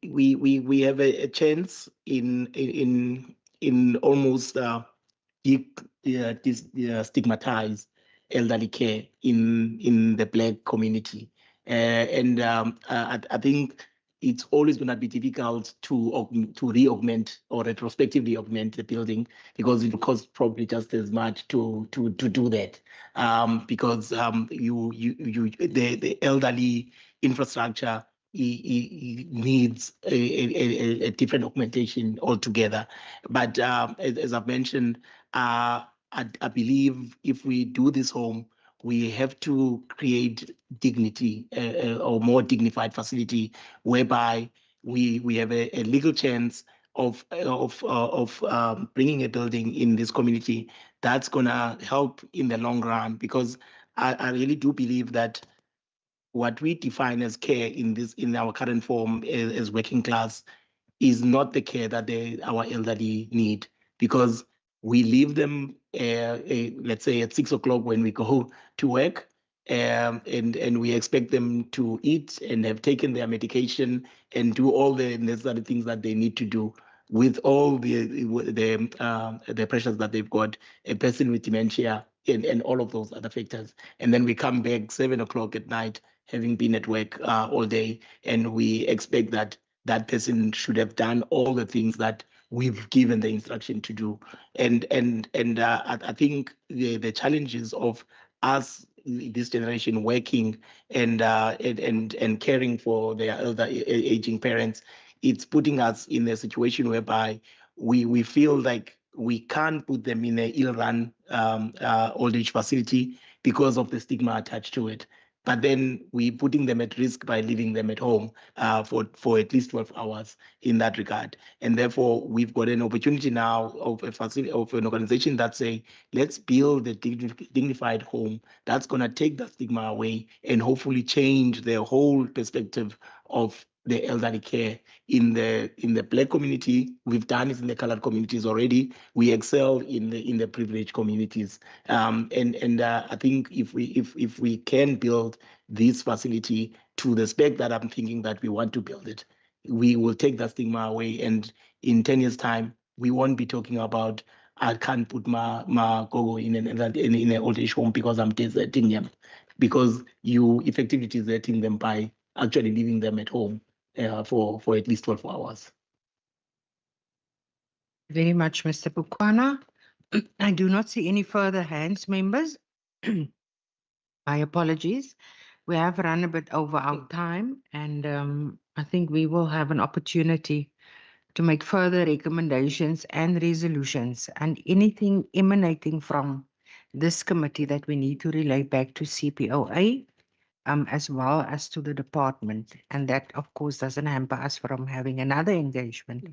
we have a chance in almost stigmatize elderly care in the Black community. I think it's always going to be difficult to re-augment or retrospectively augment the building because it costs probably just as much to do that. Because the elderly infrastructure needs a different augmentation altogether. But as I've mentioned, I believe if we do this home, we have to create dignity or more dignified facility whereby we have a legal chance of bringing a building in this community that's gonna help in the long run, because I really do believe that what we define as care in our current form as working class is not the care that our elderly need, because we leave them, let's say at 6 o'clock when we go to work, and we expect them to eat and have taken their medication and do all the necessary things that they need to do with all the pressures that they've got, a person with dementia and all of those other factors. And then we come back 7 o'clock at night, having been at work all day, and we expect that that person should have done all the things that we've given the instruction to do. And I think the challenges of us, this generation, working and caring for their elder aging parents, it's putting us in a situation whereby we feel like we can't put them in a ill-run old age facility because of the stigma attached to it. But then we're putting them at risk by leaving them at home for at least 12 hours in that regard. And therefore, we've got an opportunity now of a facility, of an organization that say, let's build a dignified home that's going to take that stigma away and hopefully change the whole perspective of the elderly care in the Black community. We've done it in the colored communities already. We excel in the privileged communities. I think if we can build this facility to the spec that I'm thinking that we want to build it, we will take that stigma away. And in 10 years' time, we won't be talking about I can't put my gogo in an old age home because I'm deserting them, because you effectively deserting them by actually leaving them at home for at least 12 hours. Very much, Mr. Bukwana. I do not see any further hands, members. My apologies. We have run a bit over our time, and I think we will have an opportunity to make further recommendations and resolutions, and anything emanating from this committee that we need to relay back to CPOA, as well as to the department. And that, of course, doesn't hamper us from having another engagement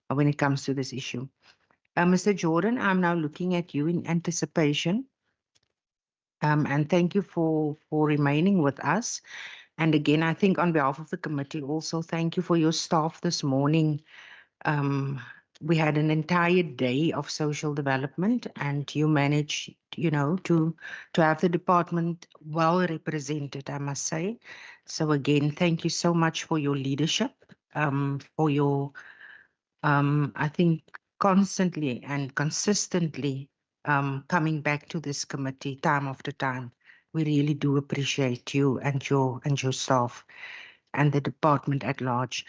when it comes to this issue. Mr. Jordan, I'm now looking at you in anticipation. And thank you for remaining with us. And again, I think on behalf of the committee also, thank you for your staff this morning. We had an entire day of social development, and you managed, to have the department well represented, I must say. So again, thank you so much for your leadership, for your, I think, constantly and consistently coming back to this committee time after time. We really do appreciate you and your staff and the department at large.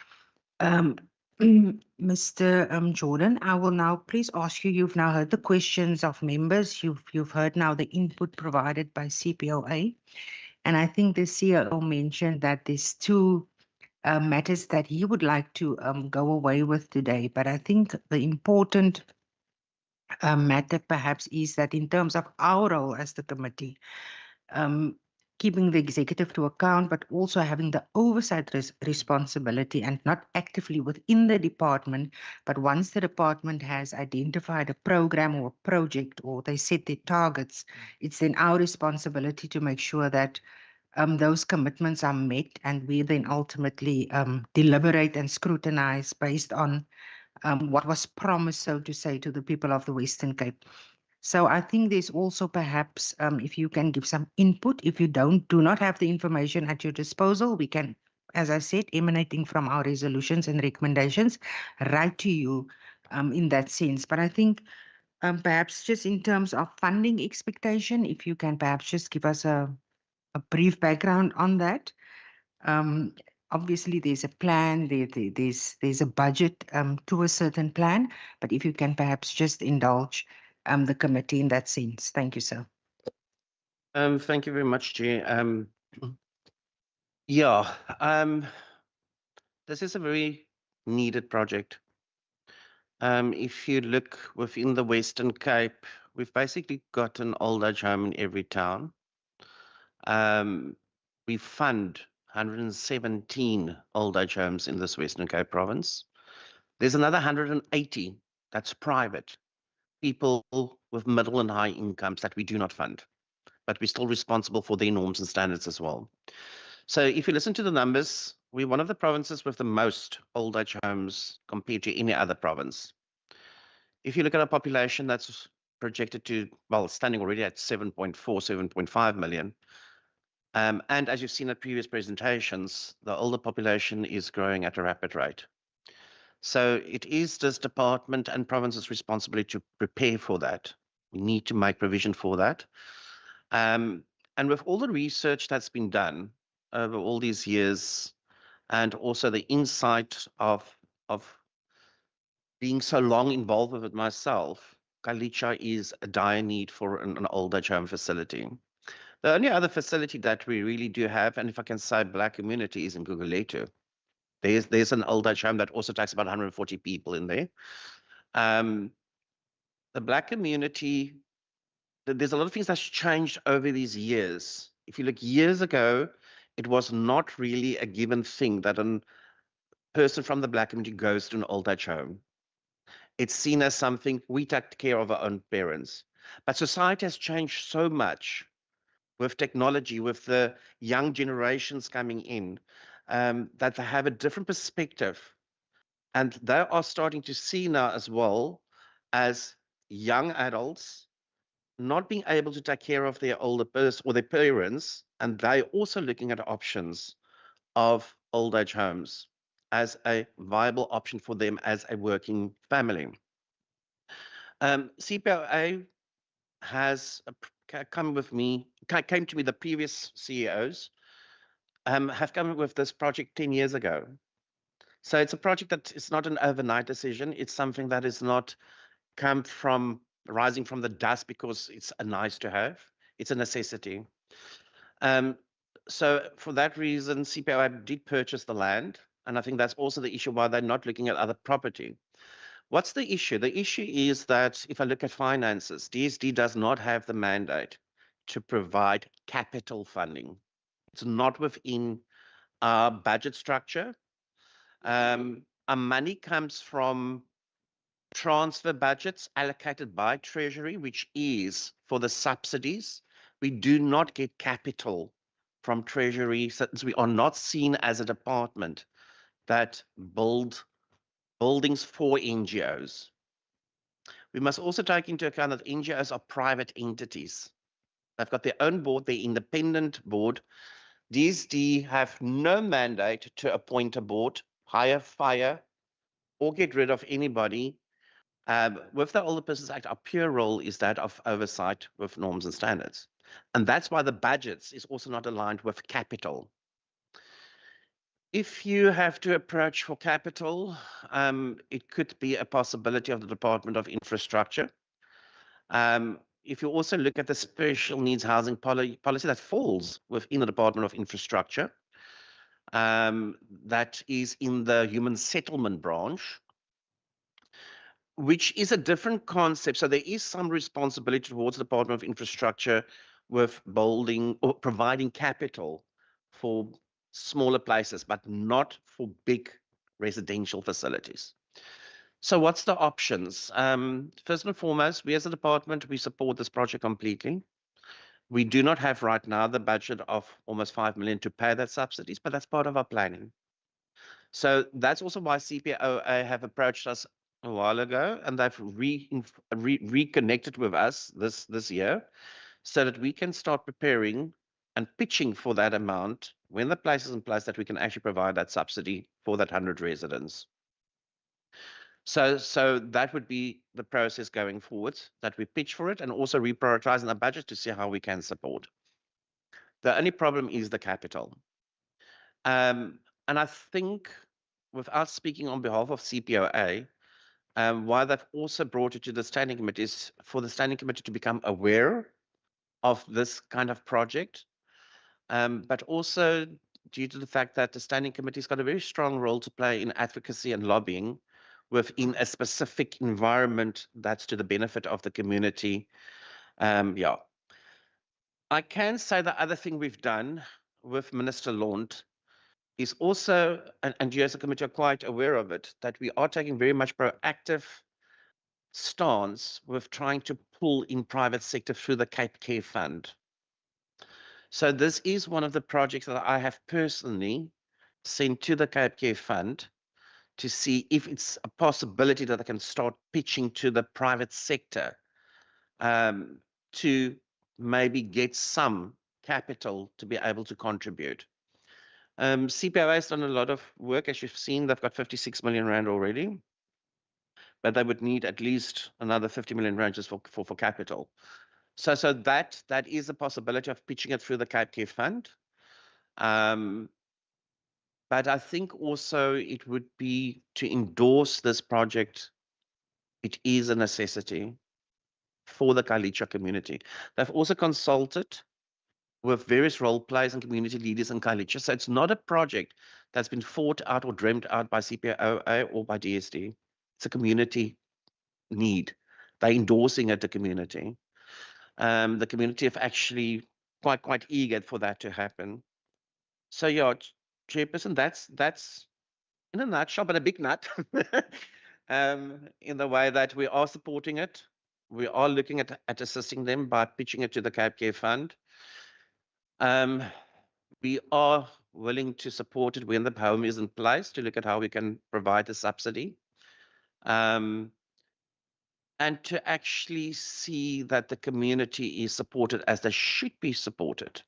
Mr. Jordan, I will now please ask you, you've now heard the questions of members, you've heard now the input provided by CPOA, and I think the CEO mentioned that there's two matters that he would like to go away with today, but I think the important matter perhaps is that in terms of our role as the committee, keeping the executive to account, but also having the oversight responsibility and not actively within the department, but once the department has identified a program or a project, or they set their targets, it's then our responsibility to make sure that those commitments are met, and we then ultimately deliberate and scrutinize based on what was promised, so to say, to the people of the Western Cape. So I think there's also perhaps, if you can give some input, if you do not have the information at your disposal, we can, as I said, emanating from our resolutions and recommendations, write to you in that sense. But I think Perhaps just in terms of funding expectation, if you can perhaps just give us a brief background on that. Um, Obviously, there's a plan, there's a budget to a certain plan, but if you can perhaps just indulge the committee in that sense. Thank you, sir. Thank you very much, Chair. Yeah, this is a very needed project. If you look within the Western Cape, we've basically got an old age home in every town. We fund 117 old age homes in this Western Cape province. There's another 180 that's private, people with middle and high incomes that we do not fund, but we're still responsible for their norms and standards as well. So if you listen to the numbers, we're one of the provinces with the most old age homes compared to any other province. If you look at our population, that's projected to, well, standing already at 7.4, 7.5 million. And as you've seen at previous presentations, the older population is growing at a rapid rate. So it is this department and province's responsibility to prepare for that. We need to make provision for that. And with all the research that's been done over all these years, and also the insight of being so long involved with it myself, Kalicha is a dire need for an old age home facility. The only other facility that we really do have, and if I can say black community, is in Gugulethu. There's an old age home that also takes about 140 people in there. The black community, there's a lot of things that's changed over these years. If you look years ago, it was not really a given thing that a person from the black community goes to an old age home. It's seen as something we take care of our own parents. But society has changed so much with technology, with the young generations coming in, that they have a different perspective. And they are starting to see now as well as young adults not being able to take care of their older person or their parents, and they also looking at options of old age homes as a viable option for them as a working family. CPOA has come with me, came to me, the previous CEOs have come with this project 10 years ago. So it's a project that is not an overnight decision. It's something that is not come from rising from the dust because it's a nice to have. It's a necessity. So for that reason, CPOA did purchase the land. And I think that's also the issue why they're not looking at other property. What's the issue? The issue is that if I look at finances, DSD does not have the mandate to provide capital funding. It's not within our budget structure. Our money comes from transfer budgets allocated by Treasury, which is for the subsidies. We do not get capital from Treasury since we are not seen as a department that build buildings for NGOs. We must also take into account that NGOs are private entities. They've got their own board, their independent board. DSD have no mandate to appoint a board, hire, fire, or get rid of anybody. With the Older Persons Act, our pure role is that of oversight with norms and standards. And that's why the budgets is also not aligned with capital. If you have to approach for capital, it could be a possibility of the Department of Infrastructure. If you also look at the special needs housing policy that falls within the Department of Infrastructure, that is in the human settlement branch, which is a different concept. So there is some responsibility towards the Department of Infrastructure with building or providing capital for smaller places, but not for big residential facilities. So what's the options? First and foremost, we as a department, we support this project completely. We do not have right now the budget of almost 5 million to pay that subsidies, but that's part of our planning. So that's also why CPOA have approached us a while ago, and they've reconnected with us this year so that we can start preparing and pitching for that amount when the place is in place that we can actually provide that subsidy for that 100 residents. So that would be the process going forward, that we pitch for it and also reprioritize in the budget to see how we can support. The only problem is the capital. And I think, without speaking on behalf of CPOA, why they've also brought it to the standing committee is for the standing committee to become aware of this kind of project, but also due to the fact that the standing committee's got a very strong role to play in advocacy and lobbying within a specific environment that's to the benefit of the community. Yeah. I can say the other thing we've done with Minister Launt is also, and you as a committee are quite aware of it, that we are taking very much proactive stance with trying to pull in private sector through the Cape Care Fund. So this is one of the projects that I have personally sent to the Cape Care Fund to see if it's a possibility that I can start pitching to the private sector to maybe get some capital to be able to contribute. CPOA has done a lot of work. As you've seen, they've got 56 million rand already, but they would need at least another 50 million rand just for capital. So that is a possibility of pitching it through the Cape Care Fund. But I think also it would be to endorse this project. It is a necessity for the Khayelitsha community. They've also consulted with various role players and community leaders in Khayelitsha. So it's not a project that's been thought out or dreamed out by CPOA or by DSD. It's a community need. They're endorsing it, the community. The community have actually quite eager for that to happen. So yeah, Chairperson, that's in a nutshell, but a big nut, in the way that we are supporting it. We are looking at assisting them by pitching it to the Cape Care Fund. We are willing to support it when the home is in place to look at how we can provide the subsidy. And to actually see that the community is supported as they should be supported.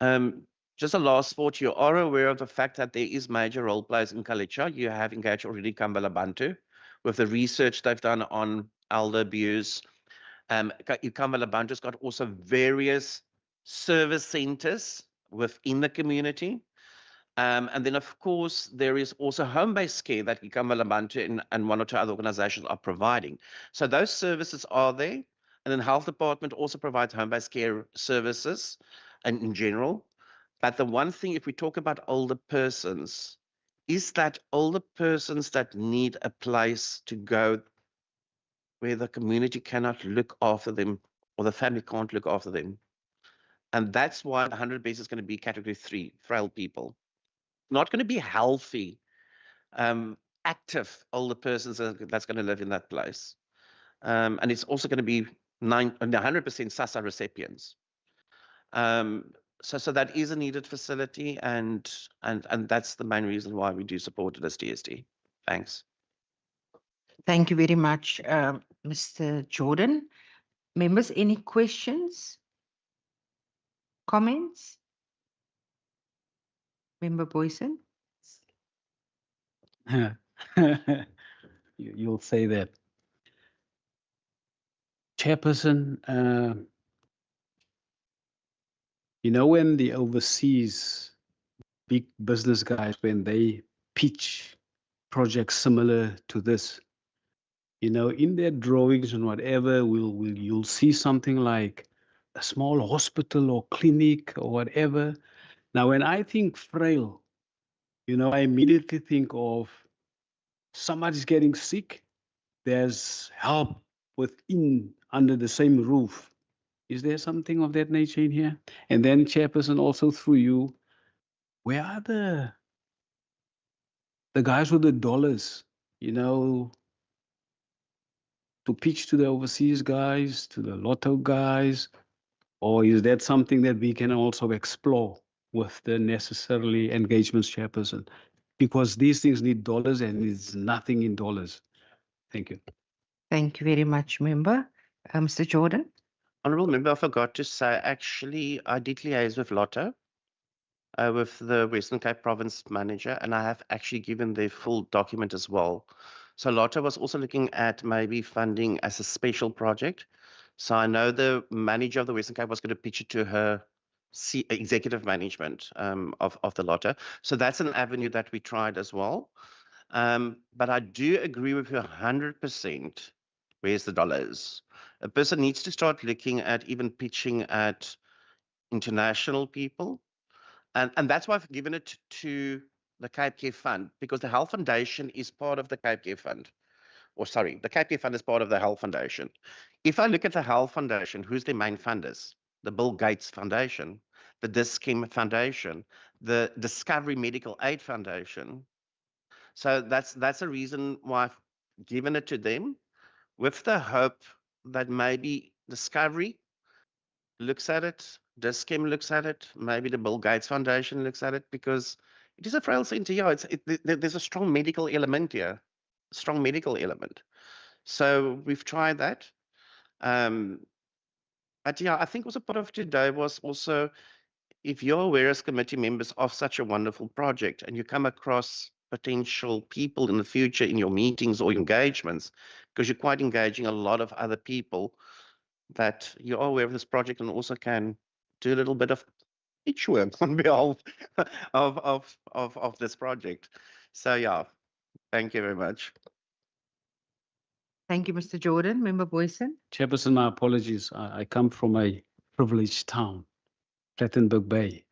Just a last thought, you are aware of the fact that there is major role players in Khayelitsha. You have engaged already Kambala Bantu with the research they've done on elder abuse. Kambala Bantu's got also various service centers within the community. And then, of course, there is also home-based care that Kambala Bantu and one or two other organizations are providing. So those services are there. And then Health Department also provides home-based care services and in general. But the one thing, if we talk about older persons, is that older persons that need a place to go where the community cannot look after them or the family can't look after them. And that's why the 100 beds is going to be category 3, frail people. Not going to be healthy, active older persons that's going to live in that place. And it's also going to be 100% SASSA recipients. So that is a needed facility, and that's the main reason why we do support it as DSD. Thanks. Thank you very much, Mr. Jordan. Members, any questions? Comments? Member Boyson? You'll say that. Chairperson, you know, when the overseas big business guys, when they pitch projects similar to this, you know, in their drawings and whatever, you'll see something like a small hospital or clinic or whatever. Now, when I think frail, you know, I immediately think of somebody's getting sick. There's help within, under the same roof. Is there something of that nature in here? And then, Chairperson, also through you, where are the guys with the dollars, you know, to pitch to the overseas guys, to the lotto guys? Or is that something that we can also explore with the necessarily engagements, Chairperson? Because these things need dollars and there's nothing in dollars. Thank you. Thank you very much, Member. Mr. Jordan? Honourable Member, I forgot to say, actually, I did liaise with Lotto, with the Western Cape Province manager, and I have actually given their full document as well. So Lotta was also looking at maybe funding as a special project. So I know the manager of the Western Cape was going to pitch it to her executive management of the Lotta. So that's an avenue that we tried as well. But I do agree with you 100%. Where's the dollars? A person needs to start looking at even pitching at international people. And that's why I've given it to the Cape Care Fund, because the Health Foundation is part of the Cape Care Fund. Or sorry, the Cape Care Fund is part of the Health Foundation. If I look at the Health Foundation, who's their main funders? The Bill Gates Foundation, the Diskim Foundation, the Discovery Medical Aid Foundation. So that's a reason why I've given it to them, with the hope that maybe Discovery looks at it, Diskim looks at it, maybe the Bill Gates Foundation looks at it, because it is a frail center. Yeah, there's a strong medical element here, strong medical element. So we've tried that. But yeah, I think also part of today was also, if you're aware as committee members of such a wonderful project and you come across potential people in the future in your meetings or engagements, because you're quite engaging a lot of other people, that you are aware of this project and also can do a little bit of pitch work on behalf of this project. So yeah, thank you very much. Thank you, Mr. Jordan. Member Boyson. Chairperson, my apologies. I come from a privileged town, Plettenberg Bay.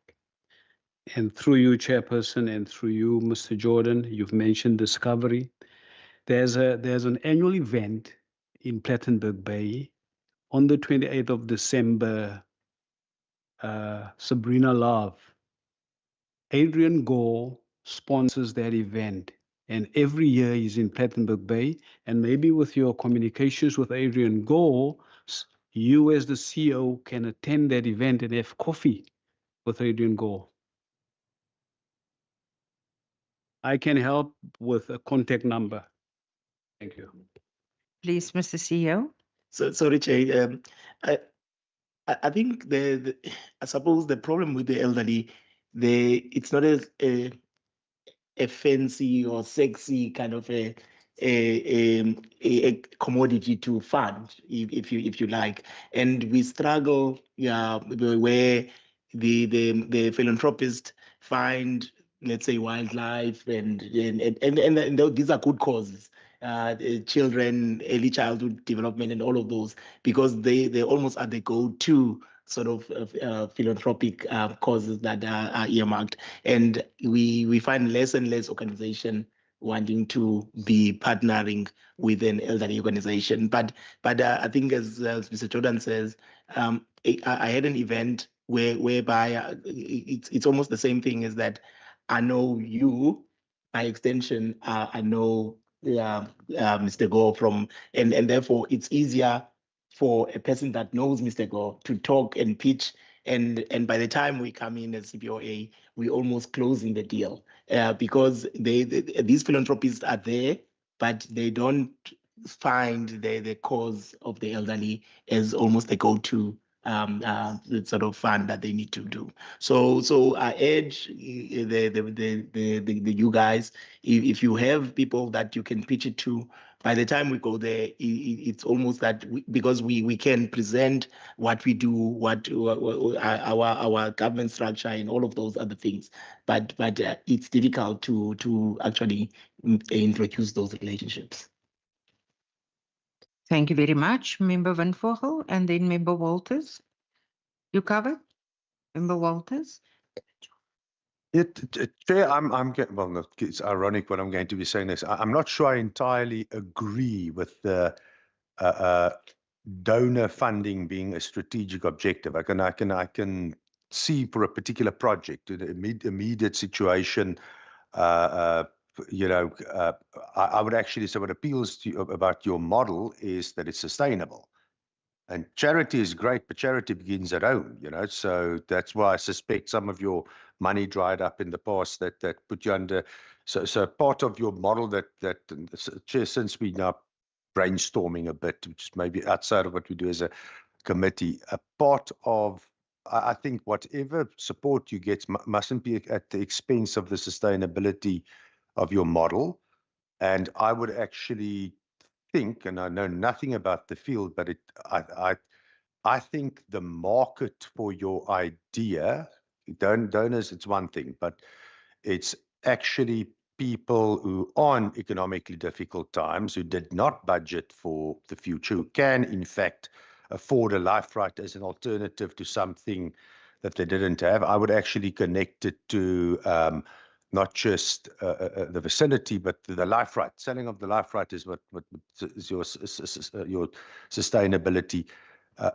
And through you, Chairperson, and through you, Mr. Jordan, you've mentioned Discovery. There's an annual event in Plettenberg Bay on the 28th of December. Sabrina Love, Adrian Gore sponsors that event. And every year he's in Plettenberg Bay. And maybe with your communications with Adrian Gore, you as the CEO can attend that event and have coffee with Adrian Gore. I can help with a contact number. Thank you. Please, Mr. CEO. So sorry, Chair. I think I suppose the problem with the elderly, it's not a fancy or sexy kind of a commodity to fund, if you like, and we struggle, yeah, where the philanthropists find, let's say, wildlife and these are good causes, children, early childhood development, and all of those, because they almost are the go-to sort of philanthropic causes that are earmarked, and we find less and less organization wanting to be partnering with an elderly organization. But I think, as Mr. Jordan says, I had an event whereby it's almost the same thing, is that I know you, by extension, I know Mr. Gore from, and therefore it's easier for a person that knows Mr. Gore to talk and pitch. And by the time we come in as CPOA, we're almost closing the deal, because these philanthropists are there, but they don't find the cause of the elderly as almost the go-to the sort of fund that they need to do. So I urge the you guys, if you have people that you can pitch it to, by the time we go there, it's almost that because we can present what we do, what our government structure and all of those other things, but it's difficult to actually introduce those relationships. Thank you very much, Member Van Vogel, and then Member Walters. You covered, Member Walters. Chair, well, it's ironic what I'm going to be saying this. I'm not sure I entirely agree with the donor funding being a strategic objective. I can see for a particular project, an immediate situation. I would actually say what appeals to you about your model is that it's sustainable. And charity is great, but charity begins at home, so that's why I suspect some of your money dried up in the past that put you under. So part of your model that Chair, since we now brainstorming a bit, which is maybe outside of what we do as a committee, a part of, I think whatever support you get mustn't be at the expense of the sustainability of your model. And I would actually think, and I know nothing about the field, but I think the market for your idea, donors, it's one thing, but it's actually people who are in economically difficult times, who did not budget for the future, who can, in fact, afford a life right as an alternative to something that they didn't have. I would actually connect it to not just the vicinity, but the life right. Selling of the life right is what is your sustainability.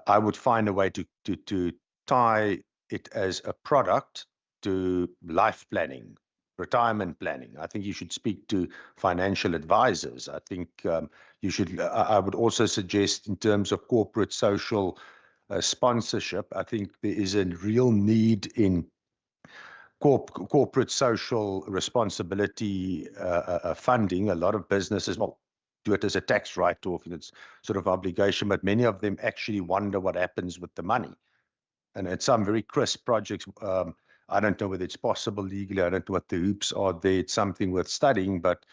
I would find a way to tie it as a product to life planning, retirement planning. I think you should speak to financial advisors. I think you should. I would also suggest, in terms of corporate social sponsorship, I think there is a real need in corporate social responsibility funding. A lot of businesses, well, do it as a tax write-off, and it's sort of obligation, but many of them actually wonder what happens with the money. And at some very crisp projects, I don't know whether it's possible legally, I don't know what the hoops are there, it's something worth studying, but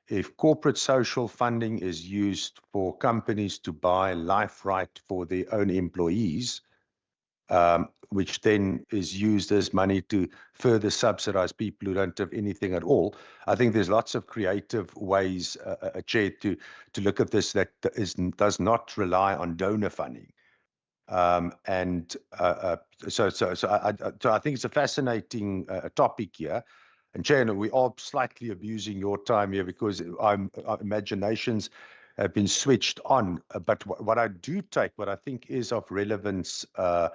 if corporate social funding is used for companies to buy life right for their own employees, which then is used as money to further subsidize people who don't have anything at all. I think there's lots of creative ways, Chair, to look at this that does not rely on donor funding. So I think it's a fascinating topic here. And Chair, we are slightly abusing your time here because our imaginations have been switched on. But what I do take, what I think is of relevance to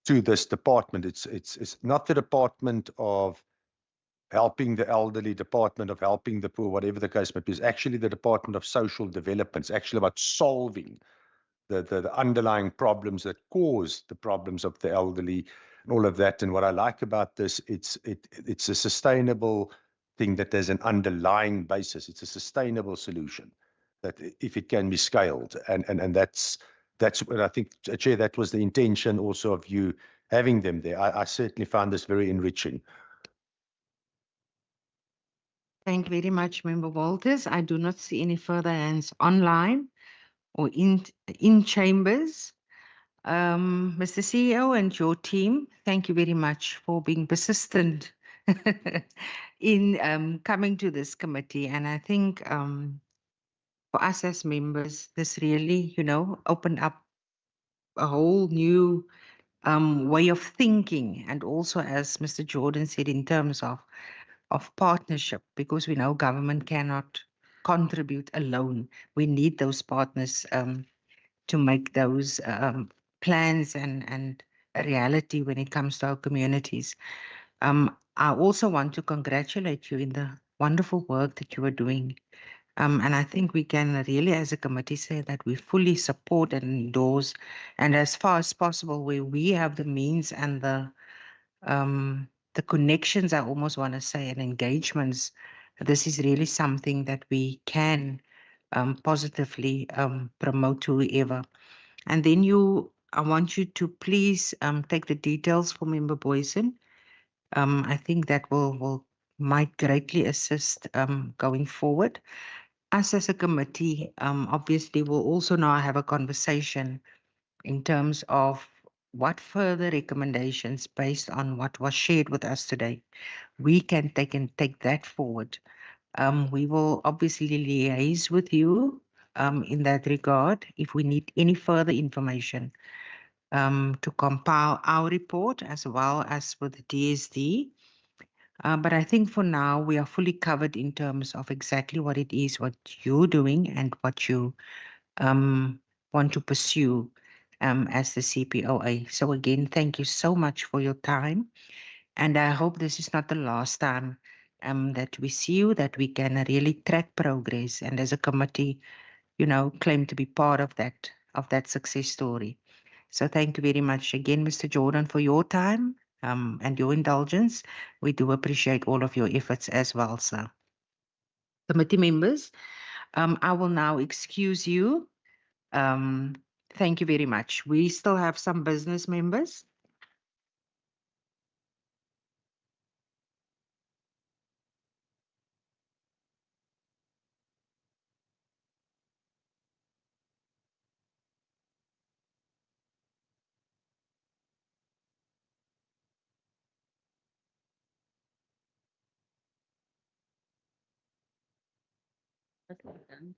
this department, it's not the department of helping the elderly, department of helping the poor, whatever the case may be. It's actually the Department of Social Development. It's actually about solving the underlying problems that cause the problems of the elderly and all of that. And what I like about this, it's a sustainable thing that there's an underlying basis. It's a sustainable solution that if it can be scaled. And that's what I think, Chair, that was the intention also of you having them there. I certainly found this very enriching. Thank you very much, Member Walters. I do not see any further hands online or in chambers. Mr. CEO and your team, thank you very much for being persistent in coming to this committee. And I think for us as members, this really, opened up a whole new way of thinking. And also, as Mr. Jordan said, in terms of partnership, because we know government cannot contribute alone. We need those partners to make those plans and a reality when it comes to our communities. I also want to congratulate you in the wonderful work that you are doing. And I think we can really, as a committee, say that we fully support and endorse, and as far as possible, where we have the means and the connections, I almost want to say, and engagements, this is really something that we can positively promote to whoever. And then I want you to please take the details for Member Boyson. I think that might greatly assist going forward. Us as a committee, obviously, will also now have a conversation in terms of what further recommendations based on what was shared with us today we can take that forward. We will obviously liaise with you in that regard if we need any further information to compile our report as well as with the DSD. But I think for now we are fully covered in terms of exactly what it is, what you're doing and what you want to pursue as the CPOA. So again, thank you so much for your time. And I hope this is not the last time that we see you, that we can really track progress and as a committee, claim to be part of that success story. So thank you very much again, Mr. Jordan, for your time and your indulgence. We do appreciate all of your efforts as well, sir. Committee members, I will now excuse you. Thank you very much. We still have some business members.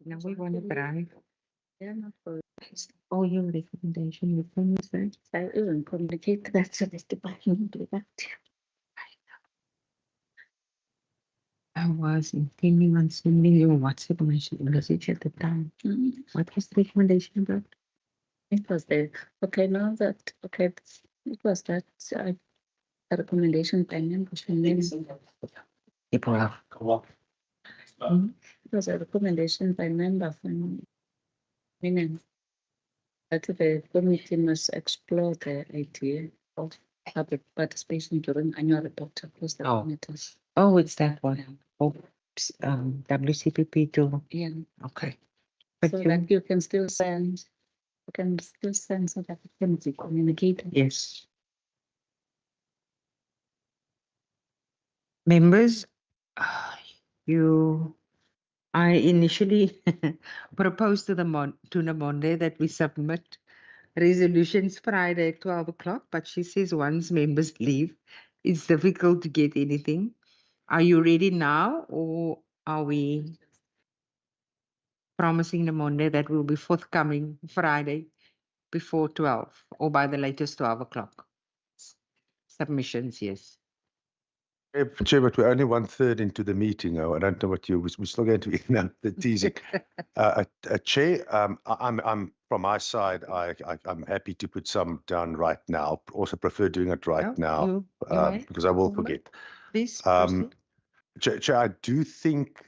Now we want to drive. They're not for Oh, your recommendation, which one is that? I even communicate that to the department do that. I was intending on sending you a WhatsApp message at the time. What was the recommendation about? It was there. Okay, now that it was that a recommendation by members from them. People have. It was a recommendation by member from meaning that the committee must explore the idea of public participation during annual report across the committees. Oh, it's that one. Oh, WCPP too. Yeah. Okay. So But that you can still send, so that it can be communicated. yes. Members, I initially proposed to the Monday that we submit resolutions Friday at 12 o'clock, but she says once members leave, it's difficult to get anything. Are you ready now, or are we promising the Monday that will be forthcoming Friday before 12 or by the latest 12 o'clock? Submissions, yes. Chair, but we're only 1/3 into the meeting. I don't know what we're still going to be the teasing. Chair, I'm from my side. I'm happy to put some down right now. Also prefer doing it right now because I will forget. Please proceed. Chair, I do think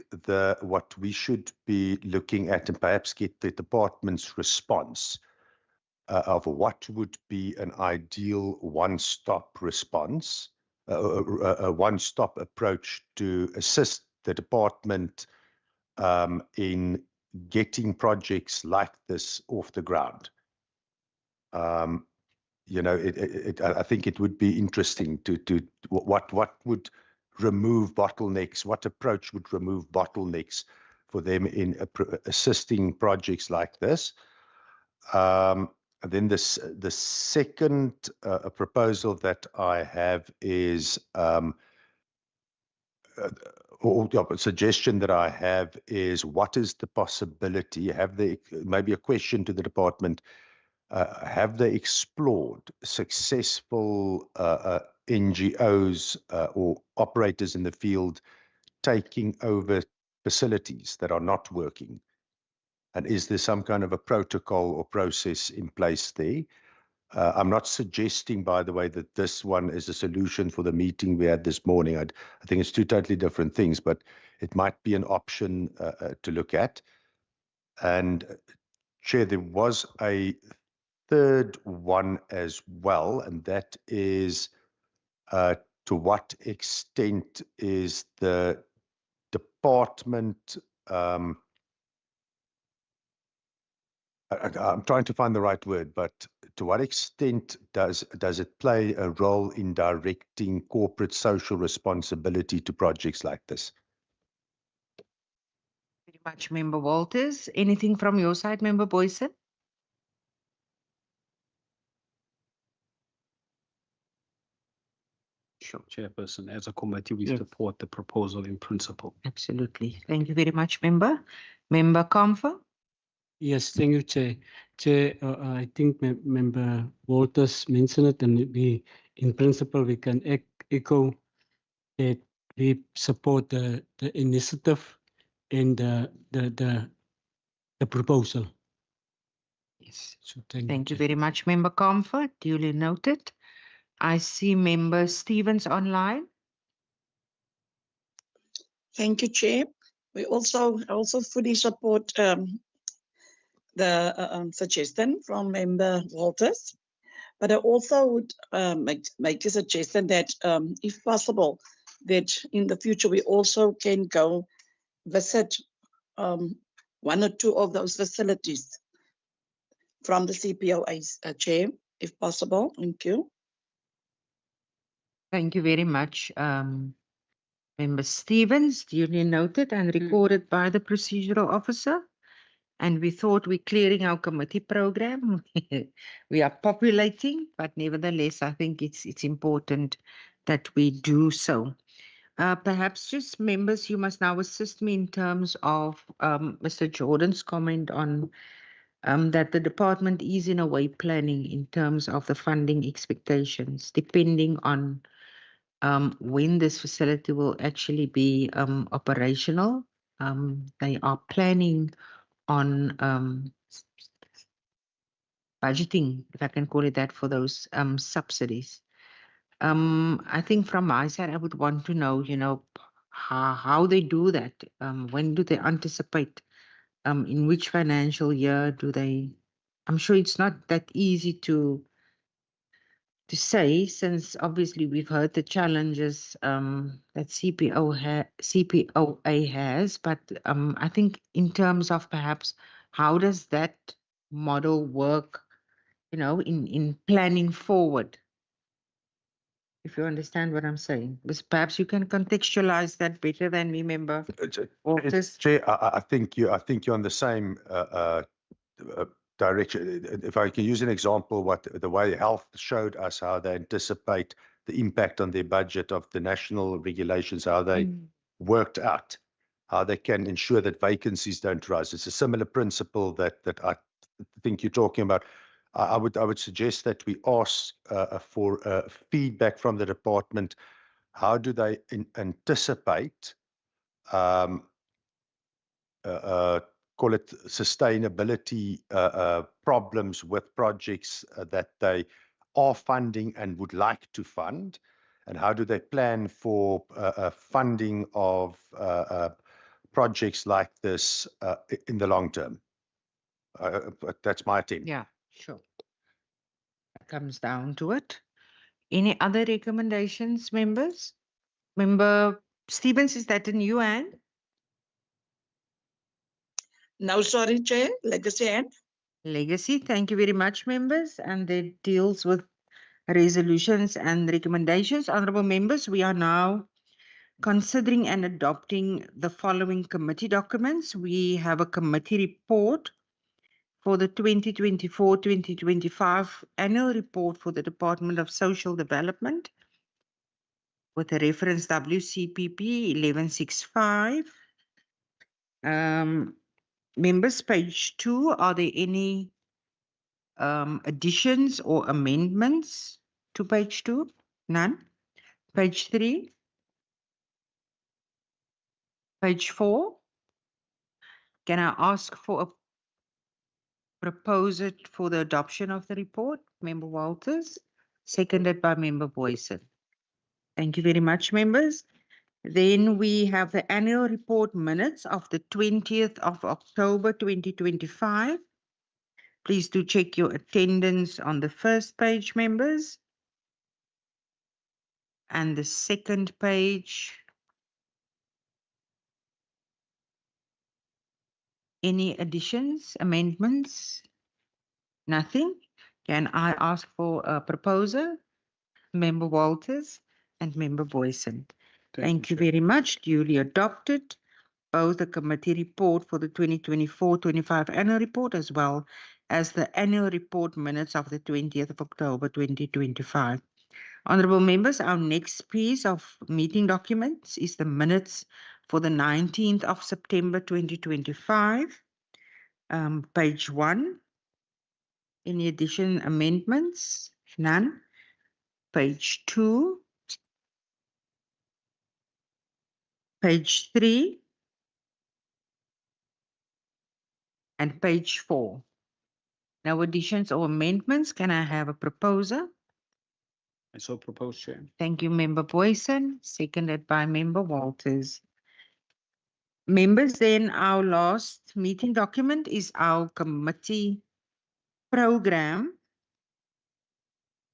what we should be looking at and perhaps get the department's response of what would be an ideal one-stop response, a one-stop approach to assist the department in getting projects like this off the ground. You know, I think it would be interesting to what would remove bottlenecks, what approach would remove bottlenecks for them in assisting projects like this. And then the second proposal that I have is, or the suggestion that I have is, what is the possibility? Maybe a question to the department? Have they explored successful NGOs or operators in the field taking over facilities that are not working? And is there some kind of a protocol or process in place there? I'm not suggesting, by the way, that this one is a solution for the meeting we had this morning. I think it's two totally different things, but it might be an option to look at. And Chair, there was a third one as well, and that is to what extent is the department I'm trying to find the right word, but to what extent does it play a role in directing corporate social responsibility to projects like this? Very much, Member Walters. Anything from your side, Member Boyson? Sure, Chairperson. As a committee, we Yes. support the proposal in principle. Absolutely. Thank you very much, Member. Member Comfort? Yes, thank you, Chair. Chair, I think Member Walters mentioned it, and in principle, we can echo that we support the initiative and the proposal. Yes. So Thank you Chair. very much, Member Comfort. Duly noted. I see Member Stevens online. Thank you, Chair. I also fully support the suggestion from Member Walters, but I also would make a suggestion that, if possible, that in the future we also can go visit one or two of those facilities from the CPOA's Chair, if possible. Thank you. Thank you very much, Member Stevens. Duly noted and recorded by the procedural officer. And we thought we're clearing our committee program. We are populating, but nevertheless, I think it's important that we do so. Perhaps just members, you must now assist me in terms of Mr. Jordan's comment on that the department is in a way planning in terms of the funding expectations, depending on when this facility will actually be operational. They are planning on budgeting, if I can call it that, for those subsidies. I think from my side, I would want to know, how they do that. When do they anticipate? In which financial year do they? I'm sure it's not that easy to say, since obviously we've heard the challenges that CPOA has, but I think in terms of perhaps how does that model work, in planning forward, if you understand what I'm saying. Because perhaps you can contextualize that better than me, member Walters. Chair, I think you're on the same direction. If I can use an example, the way health showed us how they anticipate the impact on their budget of the national regulations, how they worked out, how they can ensure that vacancies don't rise. It's a similar principle that I think you're talking about. I would suggest that we ask for feedback from the department. How do they anticipate call it sustainability problems with projects that they are funding and would like to fund, and how do they plan for funding of projects like this in the long term? That's my attempt. Yeah, sure. That comes down to it. Any other recommendations, members? Member Stevens, is that a new hand? No, sorry, Chair. Legacy hand. Legacy, thank you very much, members. And that deals with resolutions and recommendations. Honorable members, we are now considering and adopting the following committee documents. We have a committee report for the 2024-2025 annual report for the Department of Social Development with a reference WCPP 1165. Members, page 2, are there any additions or amendments to page 2? None. Page 3. Page 4. Can I ask for a proposer for the adoption of the report? Member Walters, seconded by Member Boyson. Thank you very much, members. Then we have the annual report minutes of the 20th of October 2025. Please do check your attendance on the first page, members. And the second page. Any additions, amendments? Nothing. Can I ask for a proposer? Member Walters and Member Boyson. Thank you very much. Duly adopted. Both the committee report for the 2024-25 annual report as well as the annual report minutes of the 20th of October 2025. Honorable members, our next piece of meeting documents is the minutes for the 19th of September 2025. Page 1. Any addition, amendments? None. Page 2. Page 3. And page 4. No additions or amendments. Can I have a proposer? I so propose, Chair. Thank you, Member Boyson, seconded by Member Walters. Members, then our last meeting document is our committee program.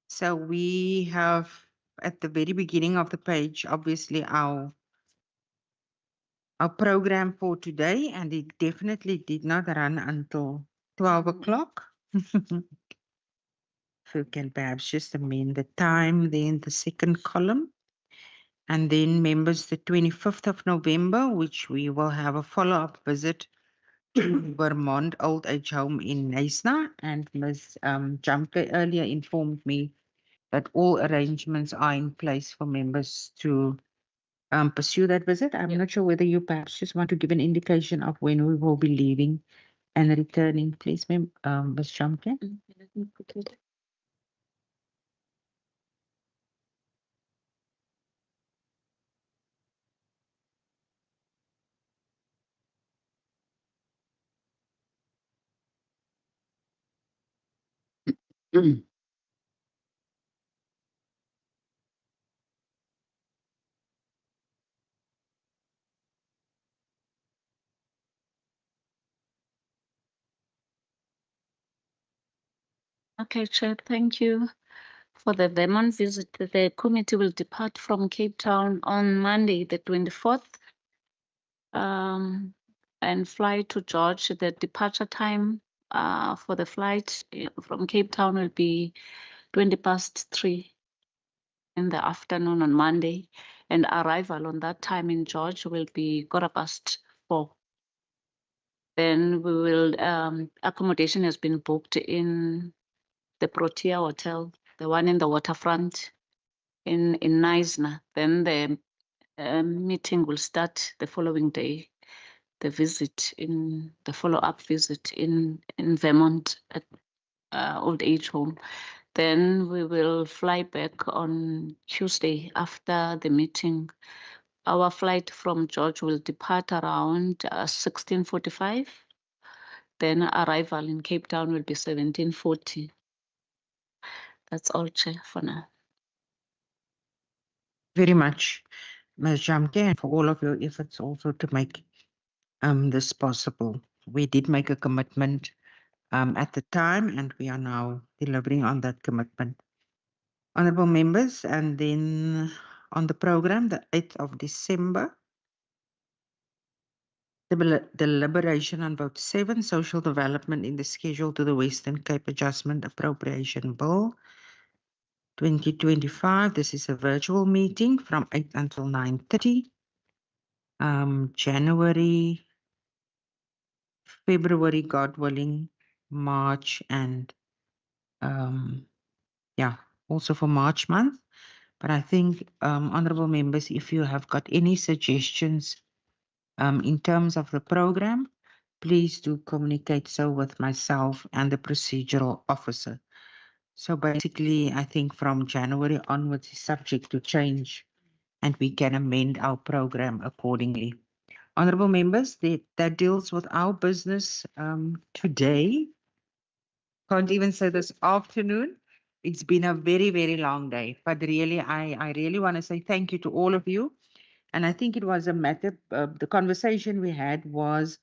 So we have at the very beginning of the page, obviously our program for today, and it definitely did not run until 12 o'clock. If you can perhaps just amend the time, then the second column. And then members, the 25th of November, which we will have a follow-up visit to Vermont Old Age Home in Knysna. And Ms. Jamke earlier informed me that all arrangements are in place for members to pursue that visit. I'm not sure whether you perhaps just want to give an indication of when we will be leaving and returning, please, Ms. Chamke. Let me quickly. Okay, Chair, thank you. For the Vermont visit, the committee will depart from Cape Town on Monday, the 24th, and fly to George. The departure time for the flight from Cape Town will be 3:20 in the afternoon on Monday, and arrival on that time in George will be 4:15. Then we will, accommodation has been booked in the Protea Hotel, the one in the waterfront in Neisner. Then the meeting will start the following day. The visit in the follow-up visit in Vermont at old age home. Then we will fly back on Tuesday after the meeting. Our flight from George will depart around 16:45. Then arrival in Cape Town will be 17:40. That's all, Chair, for now. Very much, Ms. Jamke, and for all of your efforts also to make this possible. We did make a commitment at the time, and we are now delivering on that commitment. Honorable members, and then on the program, the 8th of December, the deliberation on vote 7, social development in the schedule to the Western Cape Adjustment Appropriation Bill 2025. This is a virtual meeting from 8 until 9:30. January, February, God willing, March, and yeah, also for March month. But I think, honorable members, if you have got any suggestions in terms of the program, please do communicate so with myself and the procedural officer. So basically, I think from January onwards is subject to change, and we can amend our program accordingly. Honorable members, that deals with our business today. Can't even say this afternoon. It's been a very, very long day, but really, I really want to say thank you to all of you. And I think it was a matter, the conversation we had was,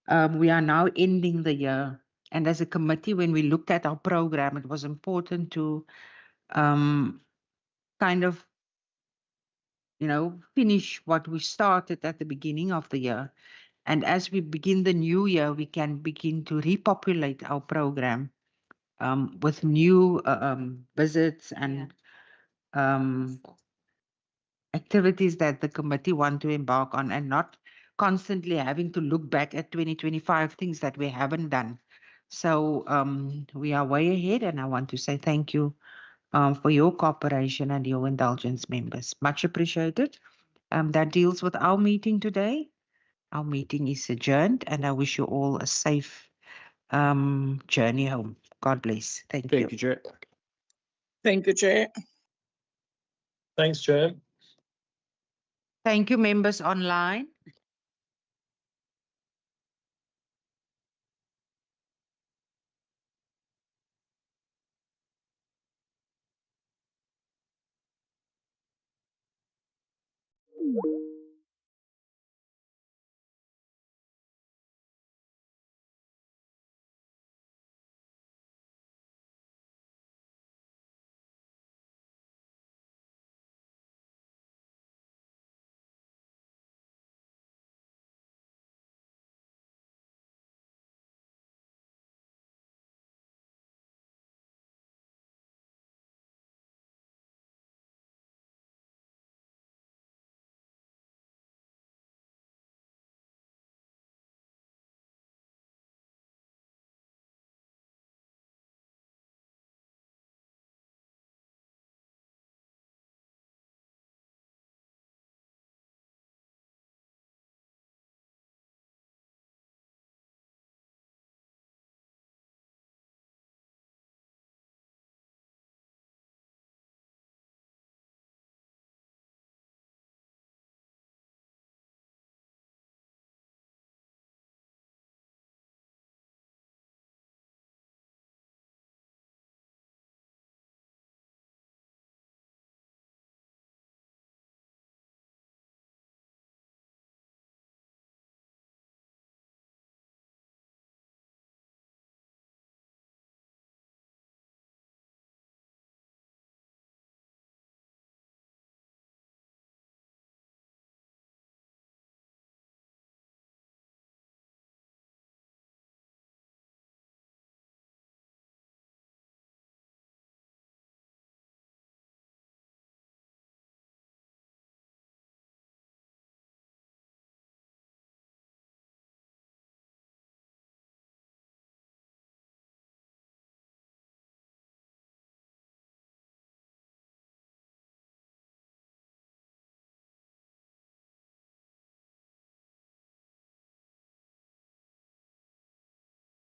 we are now ending the year. And as a committee, when we looked at our program, it was important to kind of, finish what we started at the beginning of the year. And as we begin the new year, we can begin to repopulate our program with new visits and activities that the committee want to embark on, and not constantly having to look back at 2025 things that we haven't done. So we are way ahead, and I want to say thank you for your cooperation and your indulgence, members. Much appreciated. That deals with our meeting today. Our meeting is adjourned, and I wish you all a safe journey home. God bless. Thank you. Thank you, Chair. Thank you, Chair. Thanks, Chair. Thank you, members online.